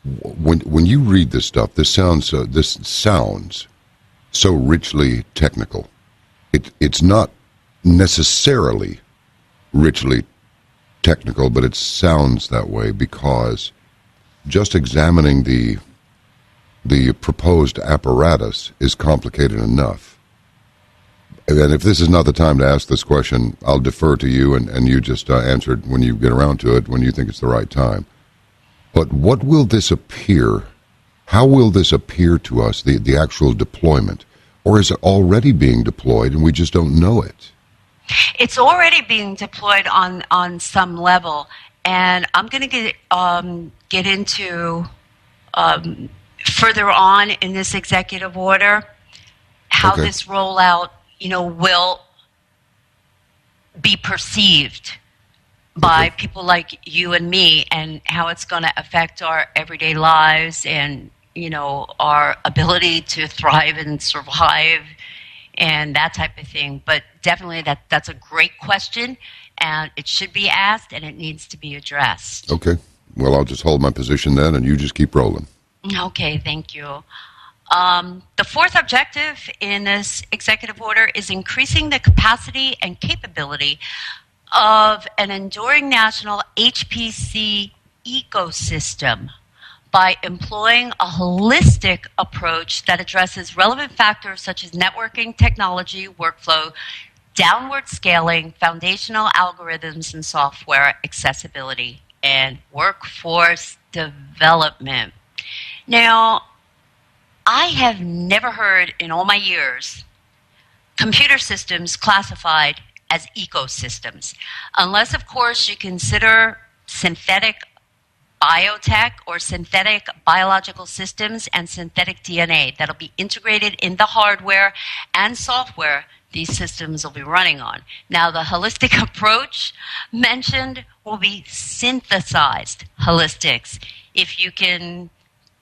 when you read this stuff, this sounds so richly technical. It's not necessarily richly technical, but it sounds that way because just examining the proposed apparatus is complicated enough. And if this is not the time to ask this question, I'll defer to you, and you just answer it when you get around to it, when you think it's the right time. But what will this appear? How will this appear to us, the actual deployment? Or is it already being deployed and we just don't know it? It's already being deployed on some level. And I'm going to get into further on in this executive order how this rollout, will be perceived by people like you and me, and how it's going to affect our everyday lives and our ability to thrive and survive and that type of thing. But definitely that's a great question, and it should be asked, and it needs to be addressed. Okay. Well, I'll just hold my position then, and you just keep rolling. Okay, thank you. The 4th objective in this executive order is increasing the capacity and capability of an enduring national HPC ecosystem by employing a holistic approach that addresses relevant factors such as networking, technology, workflow, downward scaling, foundational algorithms and software, accessibility, and workforce development. Now, I have never heard in all my years computer systems classified as ecosystems, unless, of course, you consider synthetic biotech or synthetic biological systems and synthetic DNA that'll be integrated in the hardware and software these systems will be running on. Now, the holistic approach mentioned will be synthesized holistics, if you can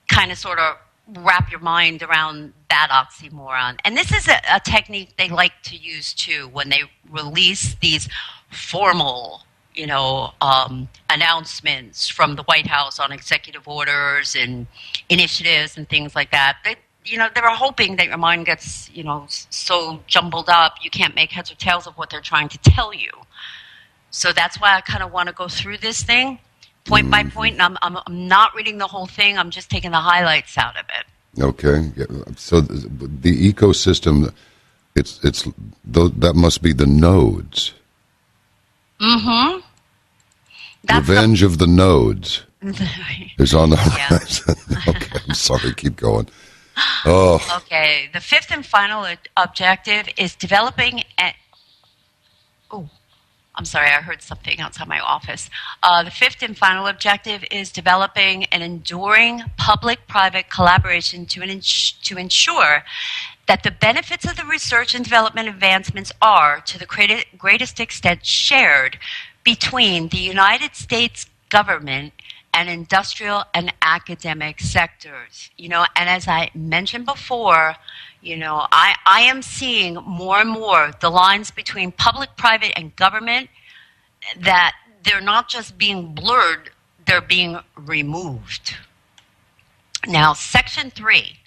kind of sort of wrap your mind around that oxymoron. And this is a technique they like to use too when they release these formal announcements from the White House on executive orders and initiatives and things like that. They're hoping that your mind gets, so jumbled up you can't make heads or tails of what they're trying to tell you. So that's why I kind of want to go through this thing point by point, and I'm not reading the whole thing. I'm just taking the highlights out of it. Okay. So the ecosystem, that must be the nodes. Mm-hmm. Revenge of the Nodes is on the horizon. Okay, I'm sorry. Keep going. Oh. Okay. The 5th and final objective is developing I'm sorry, I heard something outside my office. The 5th and final objective is developing an enduring public-private collaboration to ensure that the benefits of the research and development advancements are, to the greatest extent, shared between the United States government and industrial and academic sectors. And as I mentioned before, I am seeing more and more the lines between public, private, and government, that they're not just being blurred, they're being removed. Now, Section 3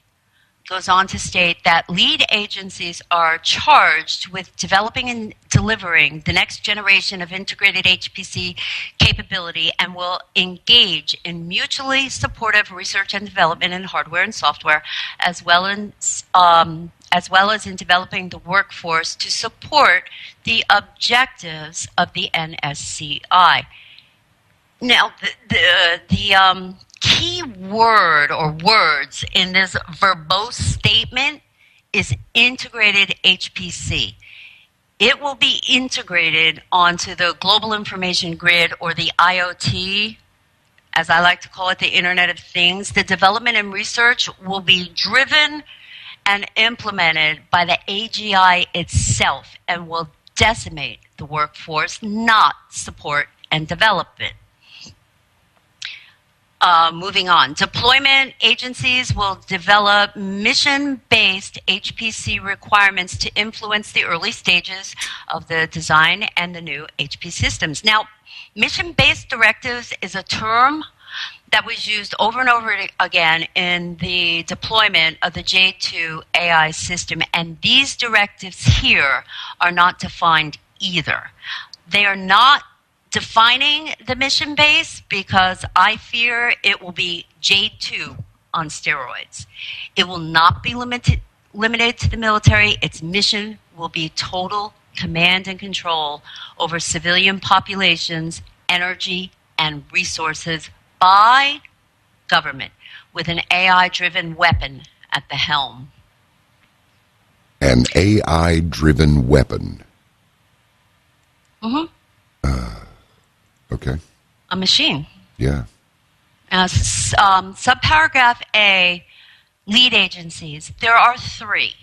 goes on to state that lead agencies are charged with developing and delivering the next generation of integrated HPC capability and will engage in mutually supportive research and development in hardware and software, as well as in developing the workforce to support the objectives of the NSCI. Now, the key word or words in this verbose statement is integrated HPC. It will be integrated onto the global information grid, or the IoT, as I like to call it, the Internet of Things. The development and research will be driven and implemented by the AGI itself and will decimate the workforce, not support and develop it. Moving on, deployment agencies will develop mission-based HPC requirements to influence the early stages of the design and the new HP systems. Now, mission-based directives is a term that was used over and over again in the deployment of the JADE II AI system, and these directives here are not defined either. They are not defining the mission base because I fear it will be JADE II on steroids. It will not be limited to the military. Its mission will be total command and control over civilian populations, energy, and resources by government, with an AI-driven weapon at the helm. An AI-driven weapon. Mm-hmm. Okay. A machine. Yeah. Subparagraph A, lead agencies. There are 3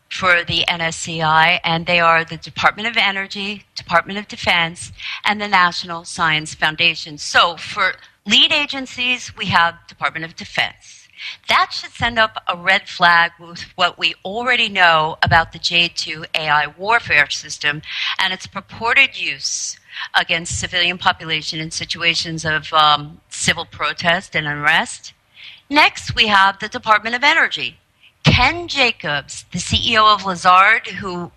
for the NSCI, and they are the Department of Energy, Department of Defense, and the National Science Foundation. So for lead agencies, we have Department of Defense. That should send up a red flag with what we already know about the JADE II AI warfare system and its purported use against civilian population in situations of civil protest and unrest. Next, we have the Department of Energy. Ken Jacobs, the CEO of Lazard, who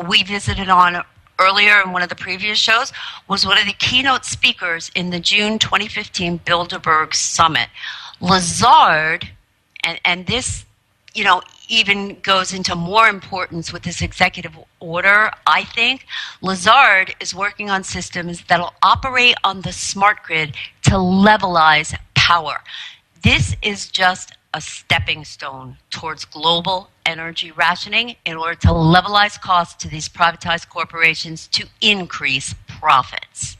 we visited on earlier in one of the previous shows, was one of the keynote speakers in the June 2015 Bilderberg Summit. Lazard, and this, even goes into more importance with this executive order, I think. Lazard is working on systems that will operate on the smart grid to levelize power. This is just a stepping stone towards global energy rationing in order to levelize costs to these privatized corporations to increase profits.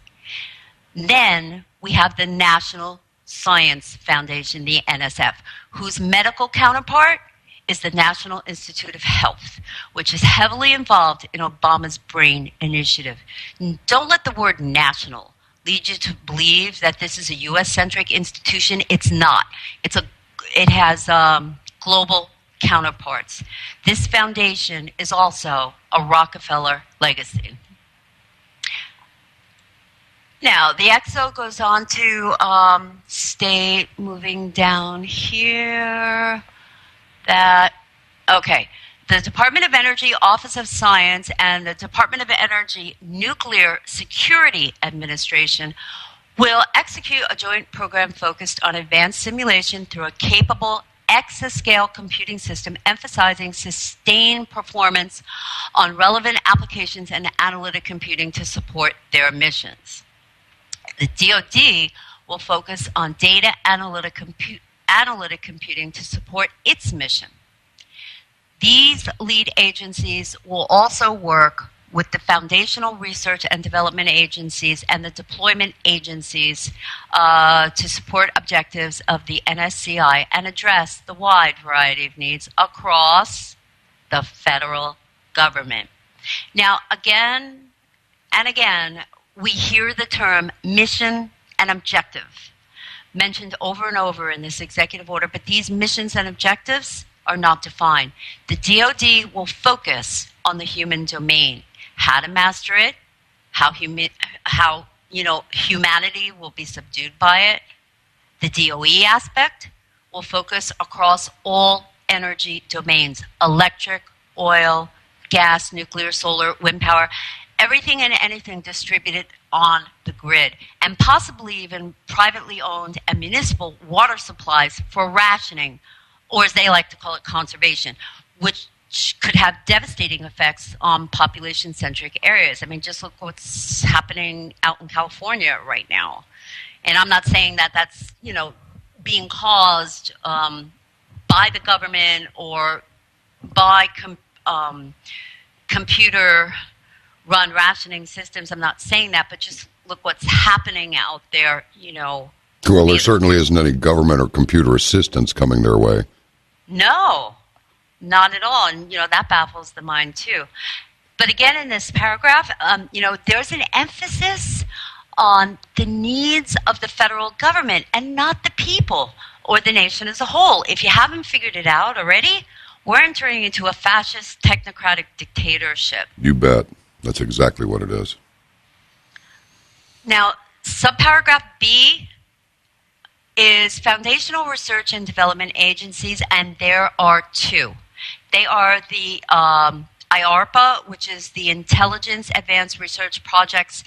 Then we have the National Science Foundation, the NSF, whose medical counterpart is the National Institute of Health, which is heavily involved in Obama's B.R.A.I.N Initiative. Don't let the word national lead you to believe that this is a U.S.-centric institution. It's not. It has global counterparts. This foundation is also a Rockefeller legacy. Now, the EXO goes on to state, moving down here, that, the Department of Energy Office of Science and the Department of Energy Nuclear Security Administration will execute a joint program focused on advanced simulation through a capable exascale computing system emphasizing sustained performance on relevant applications and analytic computing to support their missions. The DoD will focus on data analytic computing to support its mission. These lead agencies will also work with the foundational research and development agencies and the deployment agencies to support objectives of the NSCI and address the wide variety of needs across the federal government. Now, again and again, we hear the term mission and objective mentioned over and over in this executive order, but these missions and objectives are not defined. The DoD will focus on the human domain, how to master it, how humanity will be subdued by it. The DOE aspect will focus across all energy domains: electric, oil, gas, nuclear, solar, wind power, everything and anything distributed on the grid, and possibly even privately owned and municipal water supplies for rationing, or as they like to call it, conservation, which could have devastating effects on population-centric areas. I mean, just look what's happening out in California right now. And I'm not saying that that's, being caused by the government or by computer-run rationing systems. I'm not saying that, but just look what's happening out there, Well, there certainly isn't any government or computer assistance coming their way. No, not at all. And, that baffles the mind, too. But again, in this paragraph, there's an emphasis on the needs of the federal government and not the people or the nation as a whole. If you haven't figured it out already, we're entering into a fascist technocratic dictatorship. You bet. That's exactly what it is. Now, subparagraph B is foundational research and development agencies, and there are two. They are the IARPA, which is the Intelligence Advanced Research Projects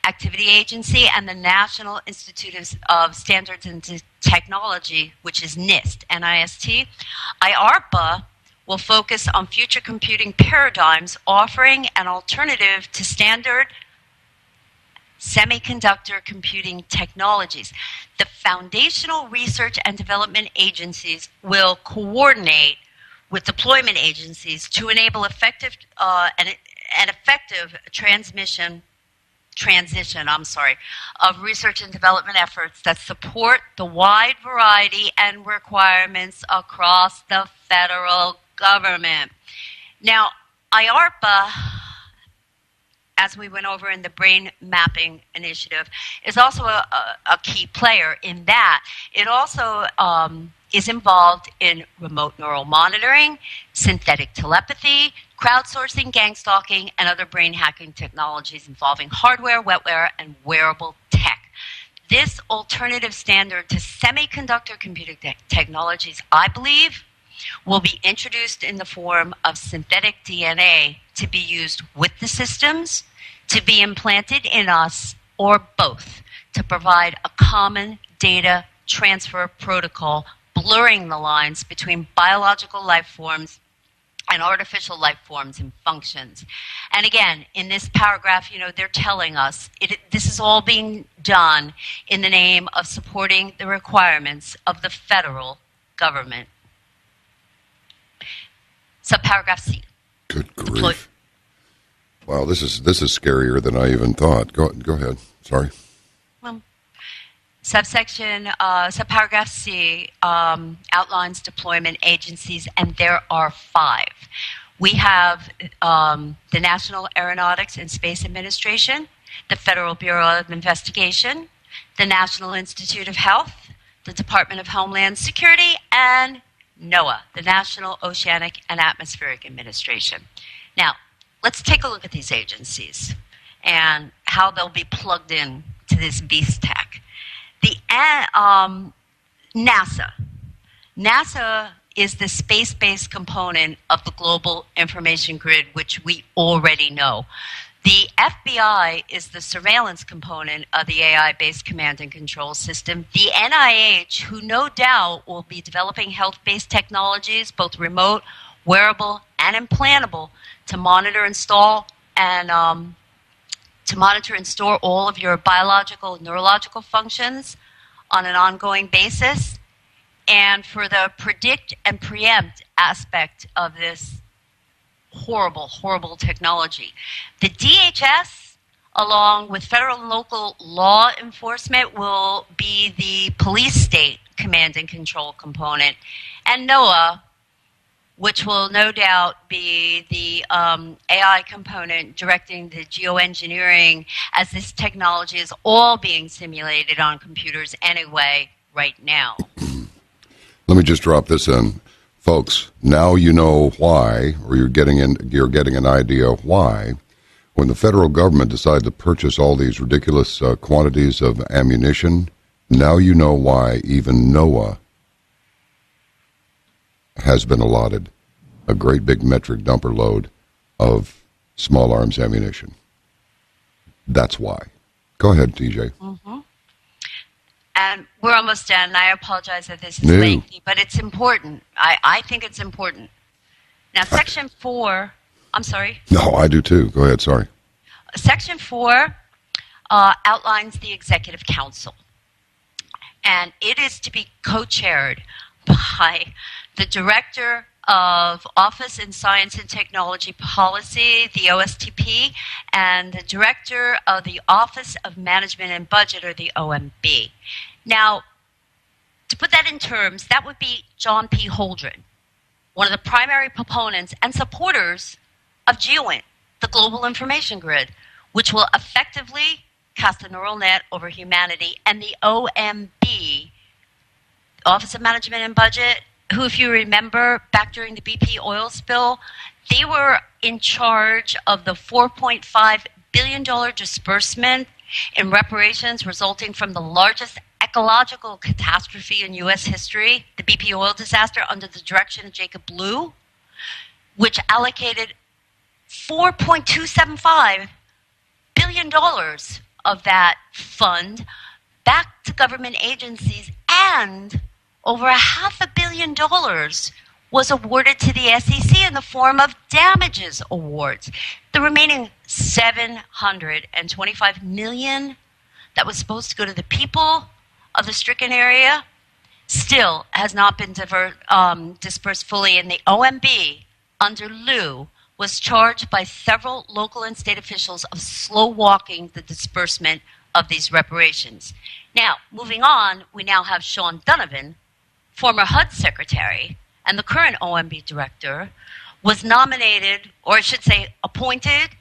Activity Agency, and the National Institute of Standards and Technology, which is NIST, N-I-S-T. IARPA will focus on future computing paradigms, offering an alternative to standard semiconductor computing technologies. The foundational research and development agencies will coordinate with deployment agencies to enable effective transition of research and development efforts that support the wide variety and requirements across the federal government. Now, IARPA, as we went over in the brain mapping initiative, is also a key player in that. It also is involved in remote neural monitoring, synthetic telepathy, crowdsourcing, gang stalking, and other brain hacking technologies involving hardware, wetware, and wearable tech. This alternative standard to semiconductor computing technologies, I believe, will be introduced in the form of synthetic DNA to be used with the systems, to be implanted in us, or both, to provide a common data transfer protocol blurring the lines between biological life forms and artificial life forms and functions. And again, in this paragraph, they're telling us this is all being done in the name of supporting the requirements of the federal government. Subparagraph C. Good grief. Wow, this is scarier than I even thought. Go ahead. Sorry. Subparagraph C outlines deployment agencies, and there are 5. We have the National Aeronautics and Space Administration, the Federal Bureau of Investigation, the National Institute of Health, the Department of Homeland Security, and NOAA, the National Oceanic and Atmospheric Administration. Now, let's take a look at these agencies and how they'll be plugged in to this beast tech. The NASA is the space-based component of the global information grid, which we already know. The FBI is the surveillance component of the AI-based command and control system. The NIH, who no doubt will be developing health-based technologies, both remote, wearable, and implantable, to monitor, install, and store all of your biological and neurological functions on an ongoing basis, and for the predict and preempt aspect of this horrible, horrible technology. The DHS, along with federal and local law enforcement, will be the police state command and control component, and NOAA, which will no doubt be the AI component directing the geoengineering, as this technology is all being simulated on computers anyway right now. Let me just drop this in. Folks, now you know why, or you're getting an idea why When the federal government decided to purchase all these ridiculous quantities of ammunition, now you know why even NOAA has been allotted a great big metric dumper load of small arms ammunition. That's why. Go ahead, TJ. Mm-hmm. And we're almost done. I apologize that this is lengthy, but it's important. I think it's important. Now, Section 4, I'm sorry? No, I do too. Go ahead, sorry. Section 4 outlines the Executive Council, and it is to be co-chaired by the Director of Office in Science and Technology Policy, the OSTP, and the Director of the Office of Management and Budget, or the OMB. Now, to put that in terms, that would be John P. Holdren, one of the primary proponents and supporters of GeoINT, the Global Information Grid, which will effectively cast a neural net over humanity, and the OMB, Office of Management and Budget, who, if you remember, back during the BP oil spill, they were in charge of the $4.5 billion disbursement in reparations resulting from the largest ecological catastrophe in U.S. history, the BP oil disaster, under the direction of Jacob Lew, which allocated $4.275 billion of that fund back to government agencies, and over $500 million was awarded to the SEC in the form of damages awards. The remaining $725 million that was supposed to go to the people of the stricken area still has not been dispersed fully, and the OMB under Lew was charged by several local and state officials of slow-walking the disbursement of these reparations. Now, moving on, we now have Sean Donovan, former HUD secretary and the current OMB director, was nominated, or I should say appointed,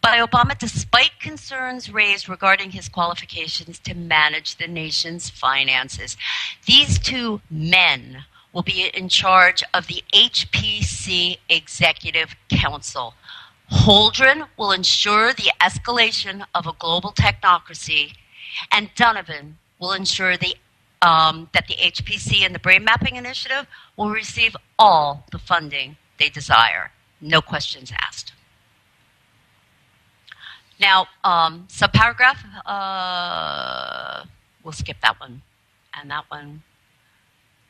by Obama despite concerns raised regarding his qualifications to manage the nation's finances. These two men will be in charge of the HPC Executive Council. Holdren will ensure the escalation of a global technocracy, and Donovan will ensure that the HPC and the B.R.A.I.N Mapping Initiative will receive all the funding they desire. No questions asked. Now, subparagraph, we'll skip that one, and that one,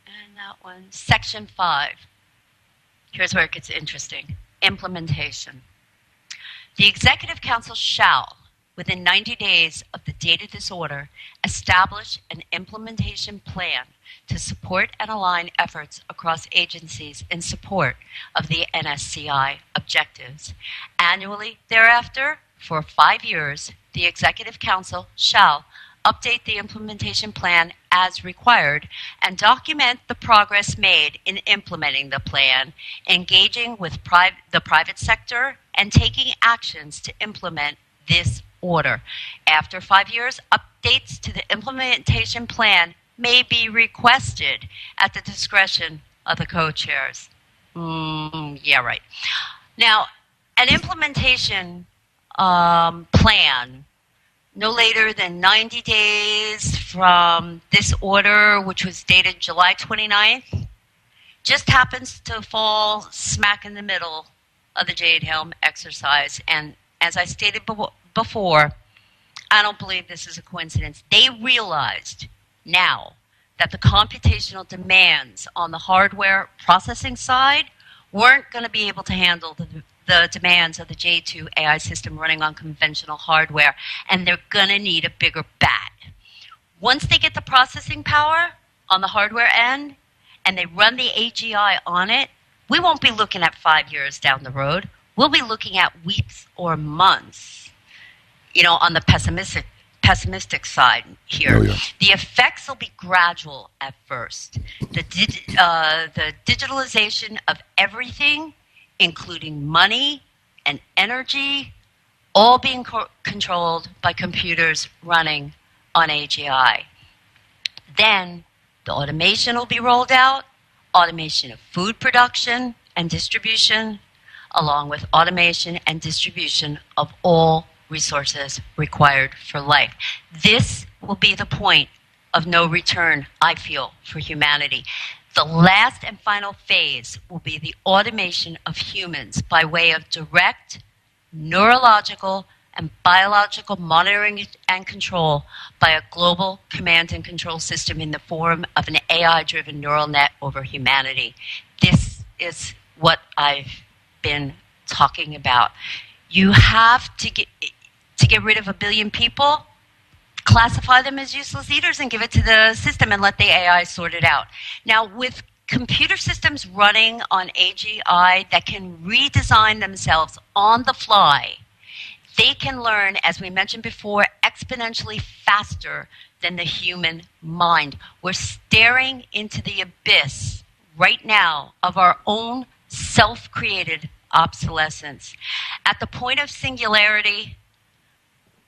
and that one. Section 5. Here's where it gets interesting. Implementation. The Executive Council shall, within 90 days of the date of this order, establish an implementation plan to support and align efforts across agencies in support of the NSCI objectives. Annually thereafter, for 5 years, the Executive Council shall update the implementation plan as required and document the progress made in implementing the plan, engaging with the private sector, and taking actions to implement this order. After 5 years, updates to the implementation plan may be requested at the discretion of the co-chairs. Yeah, right. Now, an implementation plan no later than 90 days from this order, which was dated July 29th, just happens to fall smack in the middle of the Jade Helm exercise. And as I stated before, I don't believe this is a coincidence. They realized now that the computational demands on the hardware processing side weren't going to be able to handle the demands of the JADE II AI system running on conventional hardware, and they're going to need a bigger bat. Once they get the processing power on the hardware end and they run the AGI on it, we won't be looking at 5 years down the road. We'll be looking at weeks or months, on the pessimistic side here. Oh, yeah. The effects will be gradual at first. The digitalization of everything, including money and energy, all being controlled by computers running on AGI. Then the automation will be rolled out, automation of food production and distribution, along with automation and distribution of all resources required for life. This will be the point of no return, I feel, for humanity. The last and final phase will be the automation of humans by way of direct neurological and biological monitoring and control by a global command and control system in the form of an AI-driven neural net over humanity. This is what I've been talking about. You have to get rid of 1 billion people, classify them as useless eaters, and give it to the system and let the AI sort it out. Now, with computer systems running on AGI that can redesign themselves on the fly, they can learn, as we mentioned before, exponentially faster than the human mind. We're staring into the abyss right now of our own self-created obsolescence. At the point of singularity,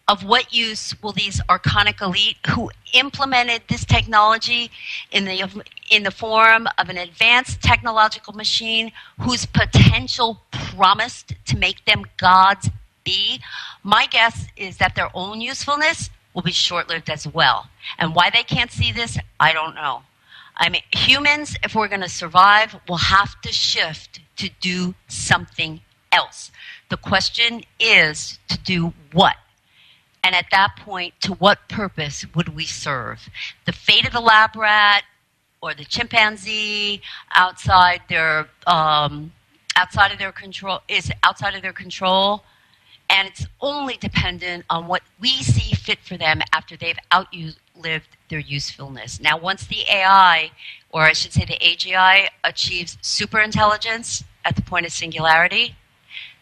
of what use will these archonic elite who implemented this technology in the form of an advanced technological machine whose potential promised to make them gods be? My guess is that their own usefulness will be short-lived as well. And why they can't see this, I don't know. I mean, humans, if we're going to survive, will have to shift to do something else. The question is to do what? And at that point, to what purpose would we serve? The fate of the lab rat or the chimpanzee outside of their control is outside of their control, and it's only dependent on what we see fit for them after they've outlived their usefulness. Now, once the AI, or I should say the AGI, achieves superintelligence at the point of singularity,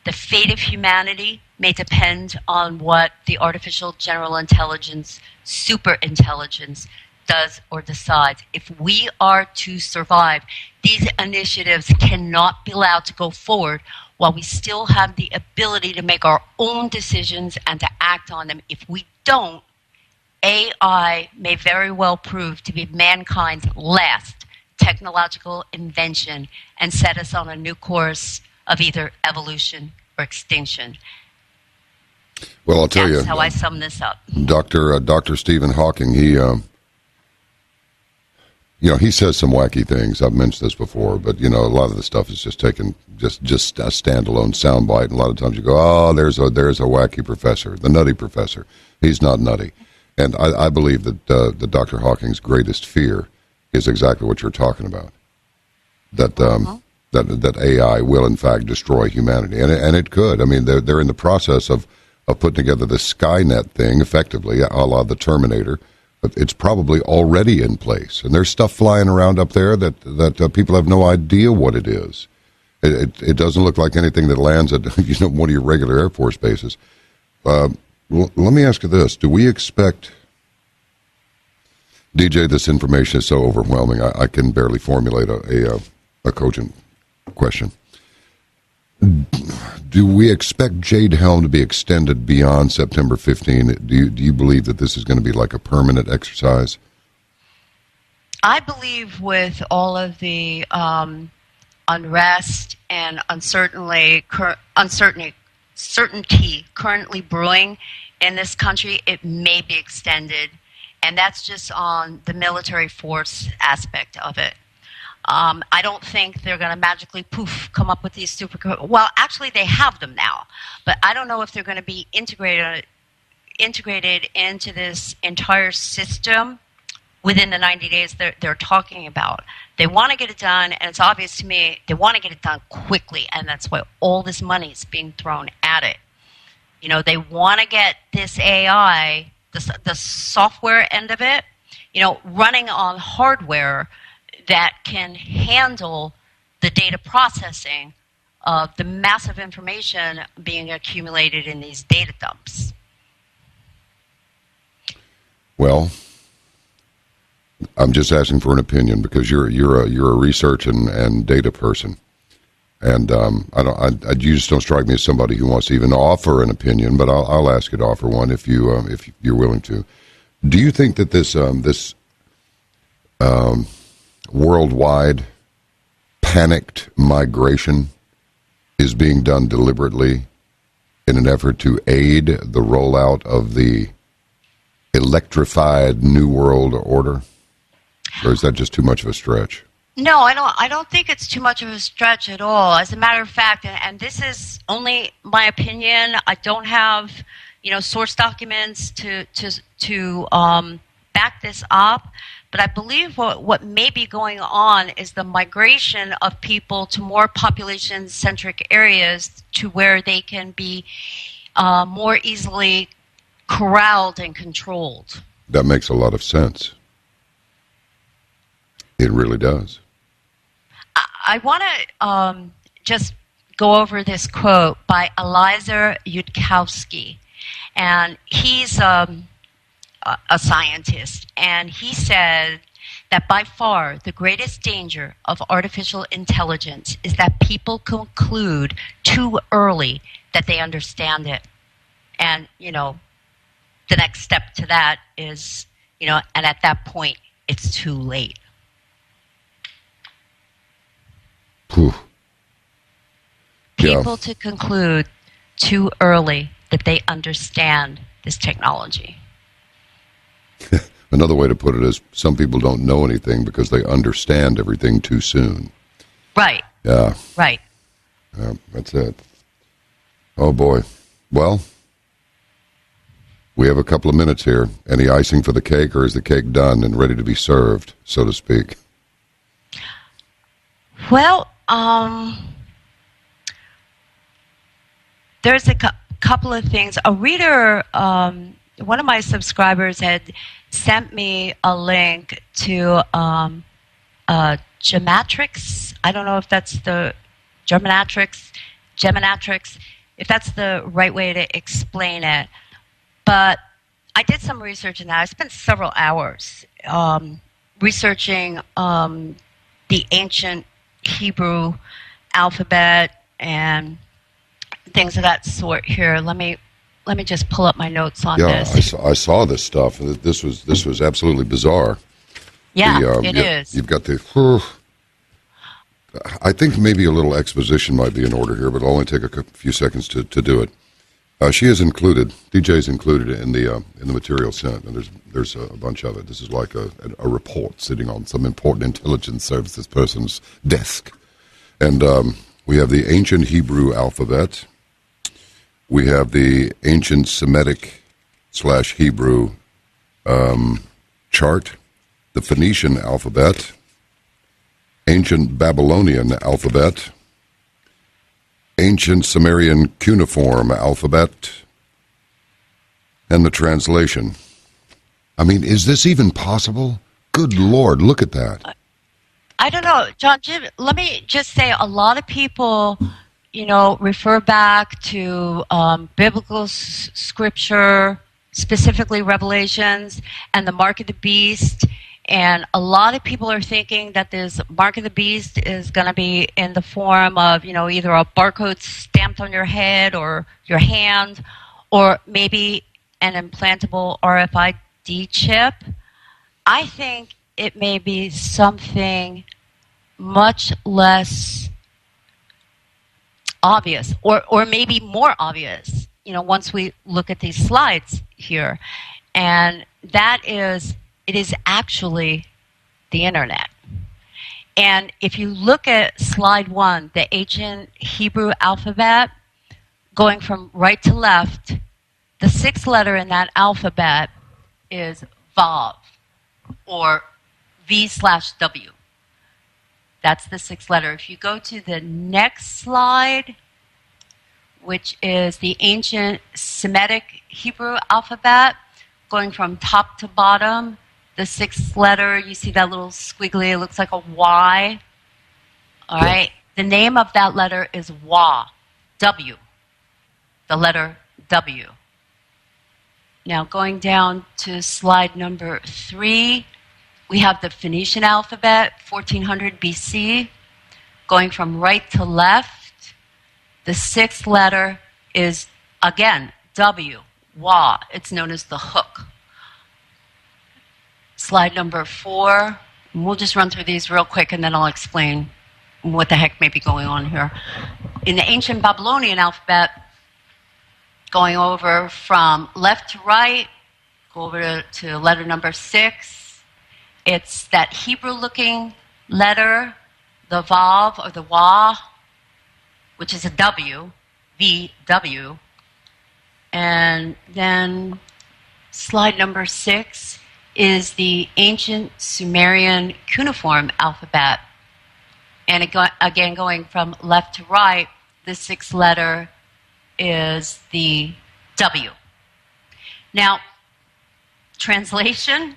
the fate of humanity may depend on what the artificial general intelligence, superintelligence, does or decides. If we are to survive, these initiatives cannot be allowed to go forward while we still have the ability to make our own decisions and to act on them. If we don't, AI may very well prove to be mankind's last technological invention and set us on a new course of either evolution or extinction. Well, I'll tell you. That's how I sum this up. Dr. Stephen Hawking, he says some wacky things. I've mentioned this before, but, a lot of the stuff is just taken, just a standalone soundbite. And a lot of times you go, oh, there's a wacky professor, the nutty professor. He's not nutty. And I believe that Dr. Hawking's greatest fear is exactly what you're talking about. That AI will, in fact, destroy humanity. And it could. I mean, they're in the process of putting together the Skynet thing, effectively, a la the Terminator. But it's probably already in place. And there's stuff flying around up there that people have no idea what it is. It doesn't look like anything that lands at one of your regular Air Force bases. Well, let me ask you this. Do we expect... DJ, this information is so overwhelming, I can barely formulate a cogent question. Do we expect Jade Helm to be extended beyond September 15? Do you believe that this is going to be like a permanent exercise? I believe with all of the unrest and uncertainty currently brewing in this country, it may be extended. And that's just on the military force aspect of it. I don't think they're going to magically, come up with these well, actually, they have them now. But I don't know if they're going to be integrated into this entire system within the 90 days they're talking about. They want to get it done, and it's obvious to me they want to get it done quickly, and that's why all this money is being thrown at it. They want to get this AI, the software end of it, running on hardware that can handle the data processing of the massive information being accumulated in these data dumps. Well, I'm just asking for an opinion because you're a research and data person, and you just don't strike me as somebody who wants to even offer an opinion. But I'll ask you to offer one if you're willing to. Do you think that this worldwide panicked migration is being done deliberately in an effort to aid the rollout of the electrified New World Order? Or is that just too much of a stretch? No, I don't think it's too much of a stretch at all. As a matter of fact, and this is only my opinion, I don't have, source documents to back this up. But I believe what may be going on is the migration of people to more population-centric areas to where they can be more easily corralled and controlled. That makes a lot of sense. It really does. I want to just go over this quote by Eliezer Yudkowsky, and he's a scientist, and he said that by far the greatest danger of artificial intelligence is that people conclude too early that they understand it. And, the next step to that is, and at that point, it's too late. Whew. People to conclude too early that they understand this technology. Another way to put it is some people don't know anything because they understand everything too soon. Right. Yeah. Right. Yeah, that's it. Oh, boy. Well, we have a couple of minutes here. Any icing for the cake, or is the cake done and ready to be served, so to speak? Well, there's a couple of things. A reader, one of my subscribers had sent me a link to Gematrix. I don't know if that's the Germanatrix, if that's the right way to explain it. But I did some research in that. I spent several hours researching the ancient Hebrew alphabet and things of that sort here. Let me just pull up my notes on this. I saw this stuff. This was absolutely bizarre. Yeah, it is. You've got the. I think maybe a little exposition might be in order here, but it'll only take a few seconds to do it. She is included. DJ's included in the material sent, and there's a bunch of it. This is like a report sitting on some important intelligence services person's desk, and we have the ancient Hebrew alphabet. We have the ancient Semitic / Hebrew chart, the Phoenician alphabet, ancient Babylonian alphabet, ancient Sumerian cuneiform alphabet, and the translation. I mean, is this even possible? Good Lord, look at that. I don't know, John, Jim, let me just say a lot of people, refer back to biblical scripture, specifically Revelations, and the mark of the beast. And a lot of people are thinking that this mark of the beast is going to be in the form of, either a barcode stamped on your head or your hand, or maybe an implantable RFID chip. I think it may be something much less obvious, or maybe more obvious, once we look at these slides here. And that is, it is actually the internet. And if you look at slide 1, the ancient Hebrew alphabet, going from right to left, the 6th letter in that alphabet is Vav, or V/W. That's the 6th letter. If you go to the next slide, which is the ancient Semitic Hebrew alphabet, going from top to bottom, the 6th letter, you see that little squiggly, it looks like a Y. All right. The name of that letter is Wa, W, the letter W. Now going down to slide number 3, we have the Phoenician alphabet, 1400 BC, going from right to left. The 6th letter is, again, W, Wa. It's known as the hook. Slide number 4. We'll just run through these real quick, and then I'll explain what the heck may be going on here. in the ancient Babylonian alphabet, going over from left to right, go over to letter number 6. It's that Hebrew-looking letter, the Vav or the Wa, which is a W, VW. And then slide number 6 is the ancient Sumerian cuneiform alphabet. And again, going from left to right, the 6th letter is the W. Now, translation,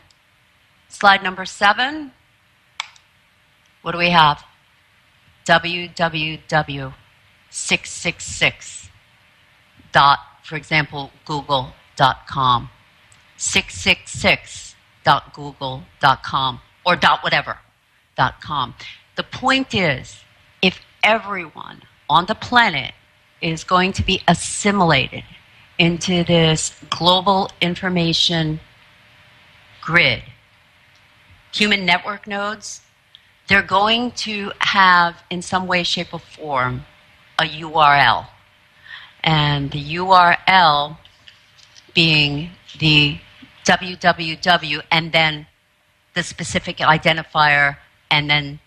slide number 7. What do we have? www.666 dot, for example, google.com. 666.google.com or .whatever.com. The point is, if everyone on the planet is going to be assimilated into this global information grid, human network nodes, they're going to have, in some way, shape, or form, a URL. And the URL being the www and then the specific identifier and then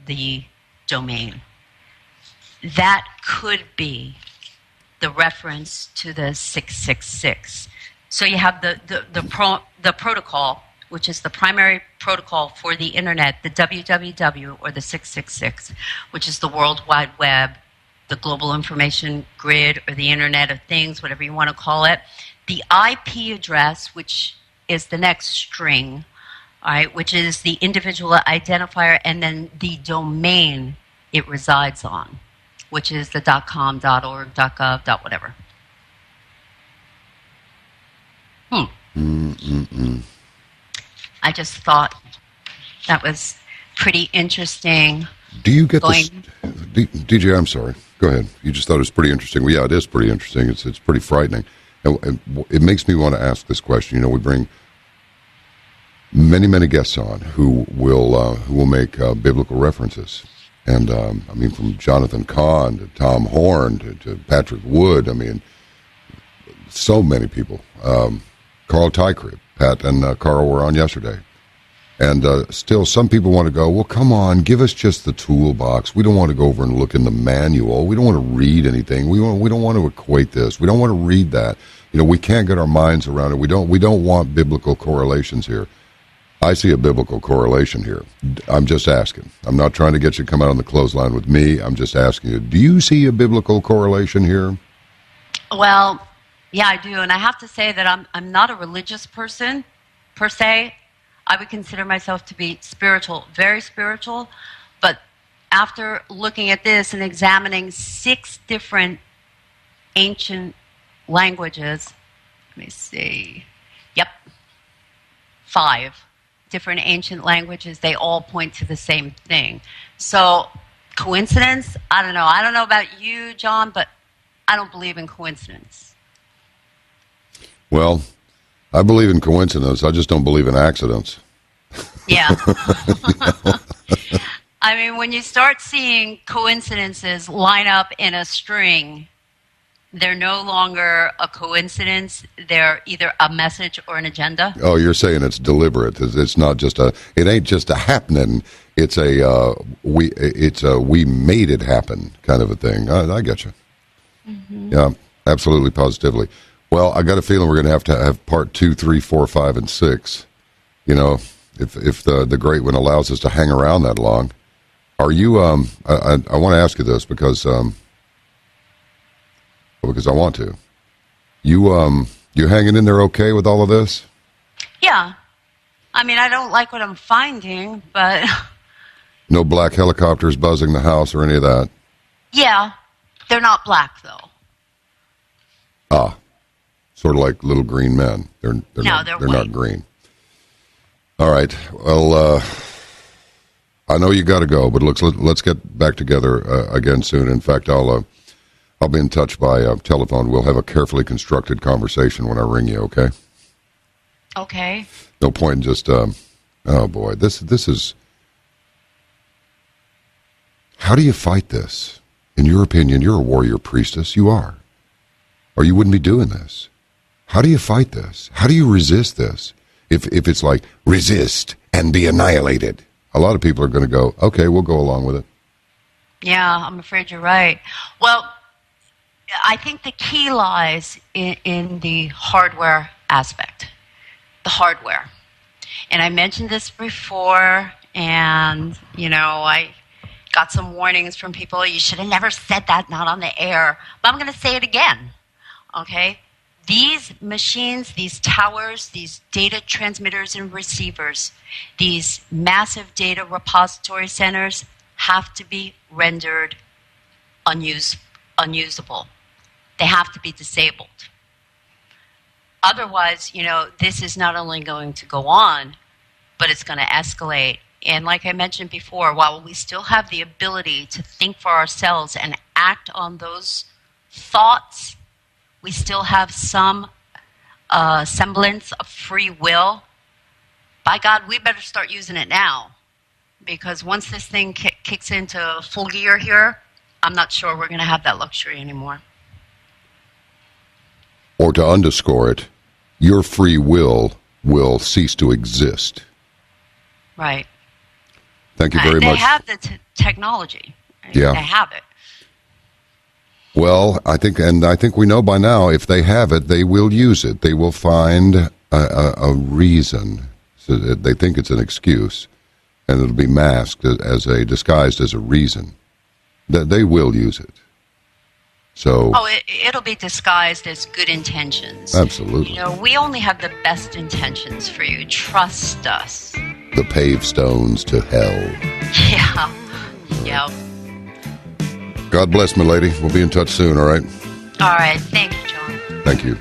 the domain. That could be the reference to the 666. So you have the protocol, which is the primary protocol for the internet, the www or the 666, which is the World Wide Web, the global information grid or the Internet of Things, whatever you want to call it. The IP address, which is the next string, all right, which is the individual identifier, and then the domain it resides on, which is the .com, .org, .gov, .whatever. I just thought that was pretty interesting. Do you get this? DJ, I'm sorry. Go ahead. You just thought it was pretty interesting. Well, yeah, it is pretty interesting. It's pretty frightening. And it makes me want to ask this question. You know, we bring many guests on who will make biblical references. And, I mean, from Jonathan Cahn to Tom Horn to Patrick Wood, I mean, so many people. Carl Tykrib, Pat and Carl were on yesterday. And still, some people want to go, well, come on, give us just the toolbox. We don't want to go over and look in the manual. We don't want to read anything. We don't want to equate this. We don't want to read that. You know, we can't get our minds around it. We don't want biblical correlations here. I see a biblical correlation here. I'm just asking. I'm not trying to get you to come out on the clothesline with me. I'm just asking you, do you see a biblical correlation here? Well, yeah, I do. And I have to say that I'm not a religious person, per se. I would consider myself to be spiritual, very spiritual. But after looking at this and examining 6 different ancient languages, let me see, 5 different ancient languages, they all point to the same thing. So coincidence? I don't know. I don't know about you, John, but I don't believe in coincidence. Well, I believe in coincidence. I just don't believe in accidents. Yeah. I mean, when you start seeing coincidences line up in a string, they're no longer a coincidence. They're either a message or an agenda. Oh, you're saying it's deliberate. It's not just it ain't just a happening. It's we made it happen kind of a thing. I get you. Mm-hmm. Yeah, absolutely, positively. Well, I got a feeling we're going to have part 2, 3, 4, 5, and 6. You know, if the great one allows us to hang around that long. Are you? I want to ask you this because I want to. You hanging in there okay with all of this? Yeah. I mean, I don't like what I'm finding, but no black helicopters buzzing the house or any of that. Yeah, they're not black though. Ah. Sort of like little green men. They're white. Not green. All right. Well, I know you got to go, but let's get back together again soon. In fact, I'll be in touch by telephone. We'll have a carefully constructed conversation when I ring you. Okay. Okay. No point in just. Oh boy, this is. How do you fight this? In your opinion, you're a warrior priestess. You are. Or you wouldn't be doing this. How do you fight this? How do you resist this? If it's like, resist and be annihilated. A lot of people are going to go, okay, we'll go along with it. Yeah, I'm afraid you're right. Well, I think the key lies in the hardware aspect. The hardware. And I mentioned this before, and, I got some warnings from people. You should have never said that, not on the air. But I'm going to say it again, okay? These machines, these towers, these data transmitters and receivers, these massive data repository centers have to be rendered unusable. They have to be disabled. Otherwise, this is not only going to go on, but it's going to escalate. And like I mentioned before, while we still have the ability to think for ourselves and act on those thoughts, we still have some semblance of free will. By God, we better start using it now. Because once this thing kicks into full gear here, I'm not sure we're going to have that luxury anymore. Or to underscore it, your free will cease to exist. Right. Thank you very much. They have the technology. Yeah. They have it. Well, I think we know by now, if they have it, they will use it. They will find a reason. So they think it's an excuse, and it'll be masked disguised as a reason. That they will use it. So. Oh, it'll be disguised as good intentions. Absolutely. We only have the best intentions for you. Trust us. The paved stones to hell. Yeah. God bless, my lady. We'll be in touch soon, all right? All right. Thank you, John. Thank you.